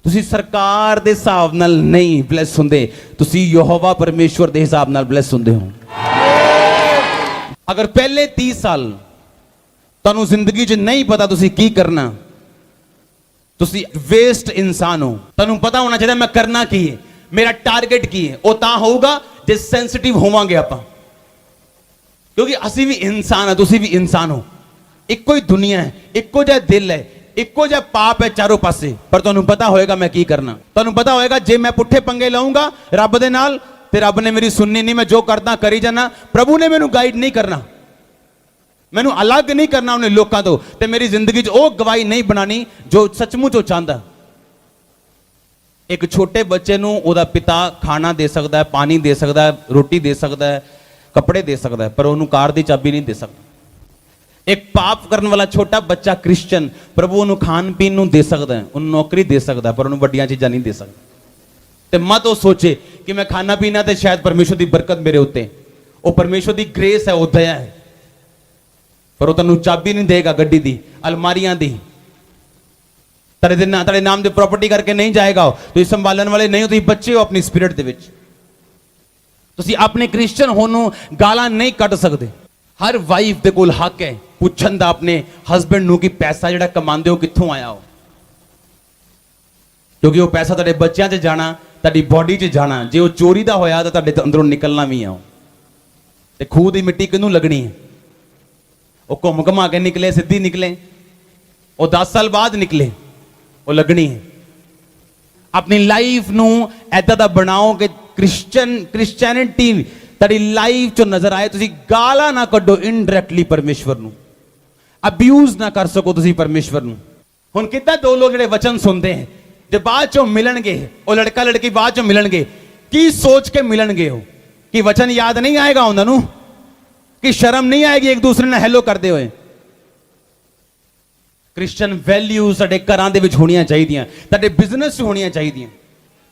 ਤੁਸੀਂ ਸਰਕਾਰ ਦੇ ਹਿਸਾਬ ਨਾਲ ਨਹੀਂ ਬਲੈਸ ਹੁੰਦੇ, ਤੁਸੀਂ ਯਹੋਵਾ ਪਰਮੇਸ਼ਵਰ ਦੇ ਹਿਸਾਬ ਨਾਲ ਬਲੈਸ ਹੁੰਦੇ ਹੋ। ਅਗਰ ਪਹਿਲੇ 30 ਸਾਲ ਤੁਹਾਨੂੰ ਜ਼ਿੰਦਗੀ 'ਚ ਨਹੀਂ ਪਤਾ ਤੁਸੀਂ ਕੀ ਕਰਨਾ, ਤੁਸੀਂ ਵੇਸਟ ਇਨਸਾਨ ਹੋ। ਤੁਹਾਨੂੰ ਪਤਾ ਹੋਣਾ ਚਾਹੀਦਾ ਮੈਂ ਕਰਨਾ ਕੀ ਹੈ, ਮੇਰਾ ਟਾਰਗੇਟ ਕੀ ਹੈ। ਉਹ ਤਾਂ ਹੋਊਗਾ ਜੇ ਸੈਂਸਿਟਿਵ ਹੋਵਾਂਗੇ ਆਪਾਂ, ਕਿਉਂਕਿ ਅਸੀਂ ਵੀ ਇਨਸਾਨ ਹਾਂ, ਤੁਸੀਂ ਵੀ ਇਨਸਾਨ ਹੋ। ਇੱਕੋ ਹੀ ਦੁਨੀਆ ਹੈ, ਇੱਕੋ ਜਿਹਾ ਦਿਲ ਹੈ, ਇੱਕੋ ਜਿਹਾ ਪਾਪ ਹੈ ਚਾਰੋਂ ਪਾਸੇ। ਪਰ ਤੁਹਾਨੂੰ ਪਤਾ ਹੋਏਗਾ ਮੈਂ ਕੀ ਕਰਨਾ। ਤੁਹਾਨੂੰ ਪਤਾ ਹੋਏਗਾ ਜੇ ਮੈਂ ਪੁੱਠੇ ਪੰਗੇ ਲਾਉਂਗਾ ਰੱਬ ਦੇ ਨਾਲ ਤੇ ਰੱਬ ਨੇ ਮੇਰੀ ਸੁਣਨੀ ਨਹੀਂ, ਮੈਂ ਜੋ ਕਰਦਾ ਕਰੀ ਜਾਣਾ। ਪ੍ਰਭੂ ਨੇ ਮੈਨੂੰ ਗਾਈਡ ਨਹੀਂ ਕਰਨਾ, ਮੈਨੂੰ ਅਲੱਗ ਨਹੀਂ ਕਰਨਾ ਉਹਨੇ ਲੋਕਾਂ ਤੋਂ, ਤੇ ਮੇਰੀ ਜ਼ਿੰਦਗੀ 'ਚ ਉਹ ਗਵਾਹੀ ਨਹੀਂ ਬਣਾਣੀ ਜੋ ਸੱਚਮੁੱਚ ਉਹ ਚਾਹੁੰਦਾ। एक छोटे बच्चे ਨੂੰ ਉਹਦਾ ਪਿਤਾ ਖਾਣਾ ਦੇ ਸਕਦਾ ਹੈ, ਪਾਣੀ ਦੇ ਸਕਦਾ ਹੈ, ਰੋਟੀ ਦੇ ਸਕਦਾ ਹੈ, ਕੱਪੜੇ ਦੇ ਸਕਦਾ ਹੈ, ਪਰ ਉਹਨੂੰ ਕਾਰ ਦੀ ਚਾਬੀ ਨਹੀਂ ਦੇ ਸਕਦਾ। एक पाप ਕਰਨ ਵਾਲਾ ਛੋਟਾ ਬੱਚਾ ਕ੍ਰਿਸਚੀਅਨ ਪ੍ਰਭੂ ਉਹਨੂੰ ਖਾਣ ਪੀਣ ਨੂੰ ਦੇ ਸਕਦਾ ਹੈ, ਉਹਨੂੰ ਨੌਕਰੀ ਦੇ ਸਕਦਾ ਹੈ, ਪਰ ਉਹਨੂੰ ਵੱਡੀਆਂ ਚੀਜ਼ਾਂ ਨਹੀਂ ਦੇ ਸਕਦਾ। ਤੇ ਮਤ ਉਹ ਸੋਚੇ ਕਿ ਮੈਂ ਖਾਣਾ ਪੀਣਾ ਤੇ ਸ਼ਾਇਦ ਪਰਮੇਸ਼ਵਰ ਦੀ ਬਰਕਤ ਮੇਰੇ ਉੱਤੇ, ਉਹ ਪਰਮੇਸ਼ਵਰ ਦੀ ਗ੍ਰੇਸ ਹੈ, ਉਹ ਦਇਆ ਹੈ, ਪਰ ਉਹ ਤੈਨੂੰ ਚਾਬੀ ਨਹੀਂ ਦੇਗਾ ਗੱਡੀ ਦੀ, ਅਲਮਾਰੀਆਂ ਦੀ, ਤੁਹਾਡੇ ਨਾਮ ਦੇ ਪ੍ਰਾਪਰਟੀ ਕਰਕੇ ਨਹੀਂ ਜਾਏਗਾ। ਤੁਸੀਂ ਸੰਭਾਲਣ ਵਾਲੇ ਨਹੀਂ ਹੋ, ਤੁਸੀਂ ਬੱਚੇ ਹੋ ਆਪਣੀ ਸਪਿਰਿਟ ਦੇ ਵਿੱਚ। ਤੁਸੀਂ ਆਪਣੇ ਕ੍ਰਿਸਚੀਅਨ ਹੋਣ ਨੂੰ ਗਾਲਾਂ ਨਹੀਂ ਕੱਢ ਸਕਦੇ। ਹਰ ਵਾਈਫ ਦੇ ਕੋਲ ਹੱਕ ਹੈ ਪੁੱਛਣ ਦਾ ਆਪਣੇ ਹਸਬੈਂਡ ਨੂੰ ਕਿ ਪੈਸਾ ਜਿਹੜਾ ਕਮਾਉਂਦੇ ਹੋ ਕਿੱਥੋਂ ਆਇਆ ਹੋ, ਕਿਉਂਕਿ ਉਹ ਪੈਸਾ ਤੁਹਾਡੇ ਬੱਚਿਆਂ 'ਚ ਜਾਣਾ, ਤੁਹਾਡੀ ਬਾਡੀ 'ਚ ਜਾਣਾ। ਜੇ ਉਹ ਚੋਰੀ ਦਾ ਹੋਇਆ ਤਾਂ ਤੁਹਾਡੇ ਅੰਦਰੋਂ ਨਿਕਲਣਾ ਵੀ ਆ। ਤੇ ਖੂਹ ਦੀ ਮਿੱਟੀ ਕਿਹਨੂੰ ਲੱਗਣੀ ਹੈ? ਉਹ ਘੁੰਮ ਘਮਾ ਕੇ ਨਿਕਲੇ, ਸਿੱਧੀ ਨਿਕਲੇ, ਉਹ 10 ਸਾਲ ਬਾਅਦ ਨਿਕਲੇ, ਉਹ ਲੱਗਣੀ ਹੈ। ਆਪਣੀ ਲਾਈਫ ਨੂੰ ਐਦਾਂ ਦਾ ਬਣਾਓ ਕਿ ਕ੍ਰਿਸਚੀਅਨਿਟੀ ਤੁਹਾਡੀ ਲਾਈਫ 'ਚ ਨਜ਼ਰ ਆਏ। ਤੁਸੀਂ ਗਾਲਾਂ ਨਾ ਕੱਢੋ ਇਨਡਾਇਰੈਕਟਲੀ ਪਰਮੇਸ਼ਵਰ ਨੂੰ, ਅਬਿਊਜ਼ ਨਾ ਕਰ ਸਕੋ ਤੁਸੀਂ ਪਰਮੇਸ਼ਵਰ ਨੂੰ। ਹੁਣ ਕਿੱਦਾਂ ਦੋ ਲੋਕ ਜਿਹੜੇ ਵਚਨ ਸੁਣਦੇ ਹੈ ਤੇ ਬਾਅਦ 'ਚੋਂ ਮਿਲਣਗੇ, ਉਹ ਲੜਕਾ ਲੜਕੀ ਬਾਅਦ 'ਚੋਂ ਮਿਲਣਗੇ, ਕੀ ਸੋਚ ਕੇ ਮਿਲਣਗੇ? ਉਹ ਕਿ ਵਚਨ ਯਾਦ ਨਹੀਂ ਆਏਗਾ ਉਹਨਾਂ ਨੂੰ? ਕਿ ਸ਼ਰਮ ਨਹੀਂ ਆਏਗੀ ਇੱਕ ਦੂਸਰੇ ਨਾਲ ਹੈਲੋ ਕਰਦੇ ਹੋਏ? ਕ੍ਰਿਸਚੀਅਨ ਵੈਲਿਊਜ਼ ਸਾਡੇ ਘਰਾਂ ਦੇ ਵਿੱਚ ਹੋਣੀਆਂ ਚਾਹੀਦੀਆਂ, ਤੁਹਾਡੇ ਬਿਜ਼ਨਸ 'ਚ ਹੋਣੀਆਂ ਚਾਹੀਦੀਆਂ।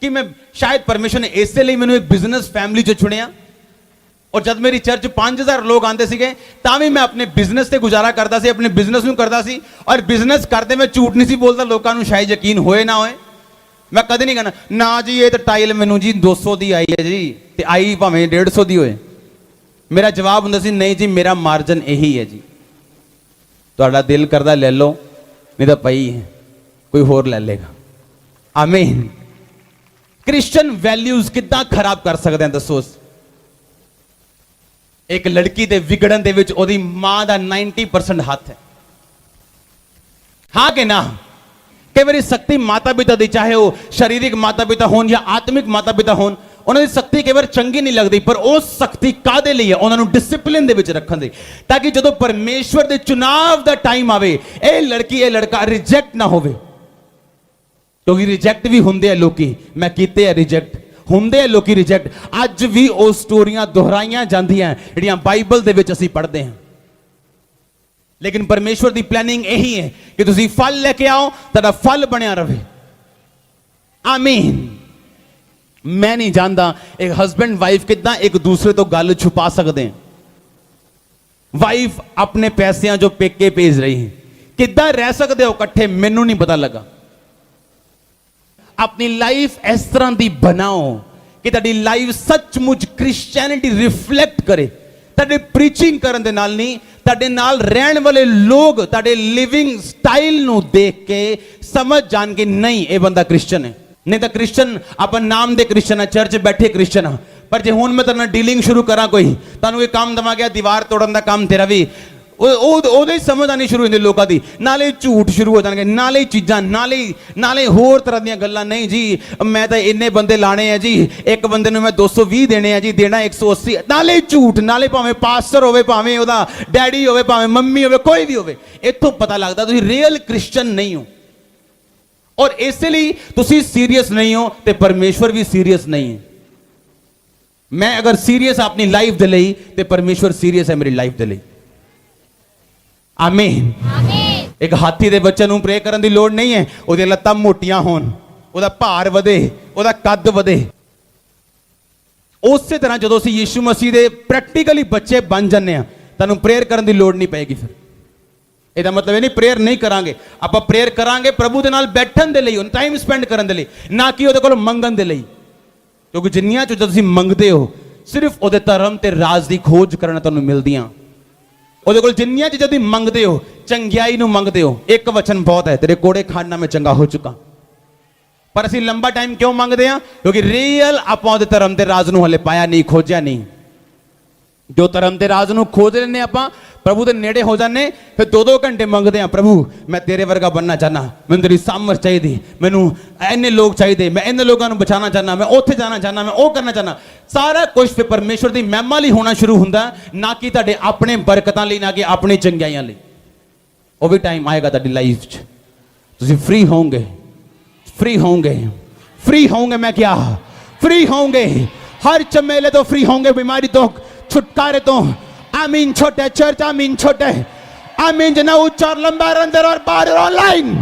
ਕਿ ਮੈਂ ਸ਼ਾਇਦ ਪਰਮੇਸ਼ਵਰ ਨੇ ਇਸੇ ਲਈ ਮੈਨੂੰ ਇੱਕ ਬਿਜ਼ਨਸ ਫੈਮਿਲੀ 'ਚ ਚੁਣਿਆ, ਔਰ ਜਦ ਮੇਰੀ ਚਰਚ 5000 ਲੋਕ ਆਉਂਦੇ ਸੀਗੇ ਤਾਂ ਵੀ ਮੈਂ ਆਪਣੇ ਬਿਜ਼ਨਸ ਤੇ ਗੁਜ਼ਾਰਾ ਕਰਦਾ ਸੀ, ਆਪਣੇ ਬਿਜ਼ਨਸ ਨੂੰ ਕਰਦਾ ਸੀ। ਔਰ ਬਿਜ਼ਨਸ ਕਰਦੇ ਮੈਂ ਝੂਠ ਨਹੀਂ ਸੀ ਬੋਲਦਾ, ਲੋਕਾਂ ਨੂੰ ਸ਼ਾਇਦ ਯਕੀਨ ਹੋਏ ਨਾ ਹੋਏ। ਮੈਂ ਕਦੇ ਨਹੀਂ ਕਹਿਣਾ ਨਾ ਜੀ ਇਹ ਤਾਂ ਟਾਈਲ ਮੈਨੂੰ ਜੀ 200 ਦੀ ਆਈ ਹੈ ਜੀ, ਤੇ ਆਈ ਭਾਵੇਂ 150 ਦੀ ਹੋਏ। ਮੇਰਾ ਜਵਾਬ ਹੁੰਦਾ ਸੀ ਨਹੀਂ ਜੀ ਮੇਰਾ ਮਾਰਜਨ ਇਹੀ ਹੈ ਜੀ, ਤੁਹਾਡਾ ਦਿਲ ਕਰਦਾ ਲੈ ਲਓ, ਨਹੀਂ ਤਾਂ ਪਈ ਹੈ ਕੋਈ ਹੋਰ ਲੈ ਲੇਗਾ। ਆਮੀਨ। ਕ੍ਰਿਸਚੀਅਨ ਵੈਲਿਊਜ਼ ਕਿੱਦਾਂ ਖਰਾਬ ਕਰ ਸਕਦੇ ਹਾਂ ਦੱਸੋ? ਇੱਕ ਲੜਕੀ ਦੇ ਵਿਗੜਨ ਦੇ ਵਿੱਚ ਉਹਦੀ ਮਾਂ ਦਾ 90% ਹੱਥ ਹੈ, ਹਾਂ ਕਿ ਨਾ? ਕਈ ਵਾਰੀ ਸ਼ਕਤੀ ਮਾਤਾ ਪਿਤਾ ਦੀ, ਚਾਹੇ ਉਹ ਸਰੀਰਕ ਮਾਤਾ ਪਿਤਾ ਹੋਣ ਜਾਂ ਆਤਮਿਕ ਮਾਤਾ ਪਿਤਾ ਹੋਣ, ਉਹਨਾਂ ਦੀ ਸ਼ਕਤੀ ਕਈ ਵਾਰ ਚੰਗੀ ਨਹੀਂ ਲੱਗਦੀ, ਪਰ ਉਹ ਸ਼ਕਤੀ ਕਾਦੇ ਲਈ ਹੈ? ਉਹਨਾਂ ਨੂੰ ਡਿਸਪਲਿਨ ਦੇ ਵਿੱਚ ਰੱਖਣ ਦੀ, ਤਾਂ ਕਿ ਜਦੋਂ ਪਰਮੇਸ਼ਵਰ ਦੇ ਚੁਣਾਵ ਦਾ ਟਾਈਮ ਆਵੇ ਇਹ ਲੜਕੀ ਇਹ ਲੜਕਾ ਰਿਜੈਕਟ ਨਾ ਹੋਵੇ। ਕਿਉਂਕਿ ਰਿਜੈਕਟ ਵੀ ਹੁੰਦੇ ਆ ਲੋਕੀ, ਮੈਂ ਕੀਤੇ ਆ ਰਿਜੈਕਟ, ਹੁੰਦੇ ਆ ਲੋਕੀ ਰਿਜੈਕਟ। ਅੱਜ ਵੀ ਉਹ ਸਟੋਰੀਆਂ ਦੁਹਰਾਈਆਂ ਜਾਂਦੀਆਂ ਜਿਹੜੀਆਂ ਬਾਈਬਲ ਦੇ ਵਿੱਚ ਅਸੀਂ ਪੜ੍ਹਦੇ ਹਾਂ। ਲੇਕਿਨ ਪਰਮੇਸ਼ਵਰ ਦੀ ਪਲੈਨਿੰਗ ਇਹੀ ਹੈ ਕਿ ਤੁਸੀਂ ਫਲ ਲੈ ਕੇ ਆਓ, ਤੁਹਾਡਾ ਫਲ ਬਣਿਆ ਰਹੇ। ਆਮੀਨ। ਮੈਂ ਨਹੀਂ ਜਾਣਦਾ ਇੱਕ ਹਸਬੈਂਡ ਵਾਈਫ ਕਿੱਦਾਂ ਇੱਕ ਦੂਸਰੇ ਤੋਂ ਗੱਲ ਛੁਪਾ ਸਕਦੇ हैं। ਵਾਈਫ ਆਪਣੇ ਪੈਸਿਆਂ ਜੋ ਪੇਕੇ ਭੇਜ ਰਹੀ ਹੈ, ਕਿੱਦਾਂ ਰਹਿ ਸਕਦੇ ਹੋ ਇਕੱਠੇ? ਮੈਨੂੰ ਨਹੀਂ ਪਤਾ ਲੱਗਾ। ਆਪਣੀ ਲਾਈਫ ਇਸ ਤਰ੍ਹਾਂ ਦੀ ਬਣਾਓ ਕਿ ਤੁਹਾਡੀ ਲਾਈਫ ਸੱਚਮੁੱਚ ਕ੍ਰਿਸਚੀਅਨਿਟੀ ਰਿਫਲੈਕਟ ਕਰੇ। ਤੁਹਾਡੇ ਪ੍ਰੀਚਿੰਗ ਕਰਨ ਦੇ ਨਾਲ ਨਹੀਂ, ਤੁਹਾਡੇ ਨਾਲ ਰਹਿਣ ਵਾਲੇ ਲੋਕ ਤੁਹਾਡੇ ਲਿਵਿੰਗ ਸਟਾਈਲ ਨੂੰ ਦੇਖ ਕੇ ਸਮਝ ਜਾਣ ਕਿ ਨਹੀਂ ਇਹ ਬੰਦਾ ਕ੍ਰਿਸਚੀਅਨ ਹੈ। ਨਹੀਂ ਤਾਂ ਕ੍ਰਿਸਚੀਅਨ ਆਪਾਂ ਨਾਮ ਦੇ ਕ੍ਰਿਸਚੀਅਨ ਆ, ਚਰਚ ਬੈਠੇ ਕ੍ਰਿਸਚੀਅਨ ਆ, ਪਰ ਜੇ ਹੁਣ ਮੈਂ ਤੁਹਾਡੇ ਨਾਲ ਡੀਲਿੰਗ ਸ਼ੁਰੂ ਕਰਾਂ, ਕੋਈ ਤੁਹਾਨੂੰ ਇਹ ਕੰਮ ਦਵਾ ਗਿਆ ਦੀਵਾਰ ਤੋੜਨ ਦਾ ਕੰਮ ਤੇਰਾ ਵੀ, ਉਹਦੇ ਹੀ ਸਮਝ ਆਣੀ ਸ਼ੁਰੂ ਹੁੰਦੀ ਲੋਕਾਂ ਦੀ। ਨਾਲੇ ਝੂਠ ਸ਼ੁਰੂ ਹੋ ਜਾਣਗੇ, ਨਾਲੇ ਚੀਜ਼ਾਂ, ਨਾਲੇ ਹੋਰ ਤਰ੍ਹਾਂ ਦੀਆਂ ਗੱਲਾਂ। ਨਹੀਂ ਜੀ ਮੈਂ ਤਾਂ ਇੰਨੇ ਬੰਦੇ ਲਾਣੇ ਆ ਜੀ, ਇੱਕ ਬੰਦੇ ਨੂੰ ਮੈਂ 220 ਦੇਣੇ ਆ ਜੀ, ਦੇਣਾ 180। ਨਾਲੇ ਝੂਠ, ਨਾਲੇ ਭਾਵੇਂ ਪਾਸਟਰ ਹੋਵੇ, ਭਾਵੇਂ ਉਹਦਾ ਡੈਡੀ ਹੋਵੇ, ਭਾਵੇਂ ਮੰਮੀ ਹੋਵੇ, ਕੋਈ ਵੀ ਹੋਵੇ। ਇੱਥੋਂ ਪਤਾ ਲੱਗਦਾ ਤੁਸੀਂ ਰੀਅਲ ਕ੍ਰਿਸਚੀਅਨ ਨਹੀਂ ਹੋ, ਔਰ ਇਸੇ ਲਈ ਤੁਸੀਂ ਸੀਰੀਅਸ ਨਹੀਂ ਹੋ ਤੇ ਪਰਮੇਸ਼ਵਰ ਵੀ ਸੀਰੀਅਸ ਨਹੀਂ ਹੈ। ਮੈਂ ਅਗਰ ਸੀਰੀਅਸ ਆਪਣੀ ਲਾਈਫ ਦੇ ਲਈ ਤੇ ਪਰਮੇਸ਼ਵਰ ਸੀਰੀਅਸ ਹੈ ਮੇਰੀ ਲਾਈਫ ਦੇ ਲਈ। ਆਮੀਨ। ਇੱਕ ਹਾਥੀ ਦੇ ਬੱਚੇ ਨੂੰ ਪ੍ਰੇ ਕਰਨ ਦੀ ਲੋੜ ਨਹੀਂ ਹੈ, ਉਹਦੀਆਂ ਲੱਤਾਂ ਮੋਟੀਆਂ ਹੋਣ, ਉਹਦਾ ਭਾਰ ਵਧੇ, ਉਹਦਾ ਕੱਦ ਵਧੇ। ਉਸੇ ਤਰ੍ਹਾਂ ਜਦੋਂ ਅਸੀਂ ਯਿਸੂ ਮਸੀਹ ਦੇ ਪ੍ਰੈਕਟੀਕਲੀ ਬੱਚੇ ਬਣ ਜੰਨੇ ਆ, ਤੁਹਾਨੂੰ ਪ੍ਰੇਅਰ ਕਰਨ ਦੀ ਲੋੜ ਨਹੀਂ ਪਏਗੀ। ਫਿਰ ਇਹਦਾ ਮਤਲਬ ਇਹ ਨਹੀਂ ਪ੍ਰੇਅਰ ਨਹੀਂ ਕਰਾਂਗੇ, ਆਪਾਂ ਪ੍ਰੇਅਰ ਕਰਾਂਗੇ ਪ੍ਰਭੂ ਦੇ ਨਾਲ ਬੈਠਣ ਦੇ ਲਈ, ਉਹਨ ਟਾਈਮ ਸਪੈਂਡ ਕਰਨ ਦੇ ਲਈ, ਨਾ ਕਿ ਉਹਦੇ ਕੋਲ ਮੰਗਣ ਦੇ ਲਈ। ਕਿਉਂਕਿ ਜਿੰਨੀਆਂ ਚੋਂ ਜਦੋਂ ਤੁਸੀਂ ਮੰਗਦੇ ਹੋ ਸਿਰਫ ਉਹਦੇ ਧਰਮ ਤੇ ਰਾਜ ਦੀ ਖੋਜ ਕਰਨ ਤੁਹਾਨੂੰ ਮਿਲਦੀਆਂ। ਉਹਦੇ ਕੋਲ ਜਿੰਨੀਆਂ ਚੀਜ਼ਾਂ ਤੁਸੀਂ ਮੰਗਦੇ ਹੋ, ਚੰਗਿਆਈ ਨੂੰ ਮੰਗਦੇ ਹੋ, ਇੱਕ ਵਚਨ ਬਹੁਤ ਹੈ, ਤੇਰੇ ਕੋੜੇ ਖਾਣਾ ਮੈਂ ਚੰਗਾ ਹੋ ਚੁੱਕਾ। ਪਰ ਅਸੀਂ ਲੰਬਾ ਟਾਈਮ ਕਿਉਂ ਮੰਗਦੇ ਹਾਂ? ਕਿਉਂਕਿ ਰੀਅਲ ਆਪਾਂ ਉਹਦੇ ਧਰਮ ਤੇ ਰਾਜ ਨੂੰ ਹਲੇ ਪਾਇਆ ਨਹੀਂ, ਖੋਜਿਆ ਨਹੀਂ। ਜੋ ਧਰਮ ਦੇ ਰਾਜ ਨੂੰ ਖੋਜ ਲੈਨੇ ਆਪਾਂ, ਪ੍ਰਭੂ ਦੇ ਨੇੜੇ ਹੋ ਜਾਂਦੇ, ਫਿਰ 2-2 ਘੰਟੇ ਮੰਗਦੇ ਆ, ਪ੍ਰਭੂ ਮੈਂ ਤੇਰੇ ਵਰਗਾ ਬਣਨਾ ਚਾਹਨਾ, ਮੈਨੂੰ ਤੇਰੀ ਸਾਮਰਥ ਚਾਹੀਦੀ, ਮੈਨੂੰ ਇੰਨੇ ਲੋਕ ਚਾਹੀਦੇ, ਮੈਂ ਇੰਨੇ ਲੋਕਾਂ ਨੂੰ ਬਚਾਉਣਾ ਚਾਹਨਾ, ਮੈਂ ਉੱਥੇ ਜਾਣਾ ਚਾਹਨਾ, ਮੈਂ ਉਹ ਕਰਨਾ ਚਾਹਨਾ। ਸਾਰਾ ਕੁਝ ਫਿਰ ਪਰਮੇਸ਼ਵਰ ਦੀ ਮਹਿਮਾ ਲਈ ਹੋਣਾ ਸ਼ੁਰੂ ਹੁੰਦਾ, ਨਾ ਕਿ ਤੁਹਾਡੇ ਆਪਣੇ ਬਰਕਤਾਂ ਲਈ, ਨਾ ਕਿ ਆਪਣੀ ਚੰਗਿਆਈਆਂ ਲਈ। ਉਹ ਵੀ ਟਾਈਮ ਆਏਗਾ ਤੁਹਾਡੀ ਲਾਈਫ 'ਚ ਤੁਸੀਂ ਫ੍ਰੀ ਹੋਵੋਗੇ, फ्री होंगे मैं क्या, फ्री होंगे, हर चमेले तो फ्री होंगे, बीमारी तो, छुटकारे तो। आमीन छोटे चर्च, आमीन छोटे, आमीन जना उच्च और लंबा अंदर और बाहर ऑनलाइन।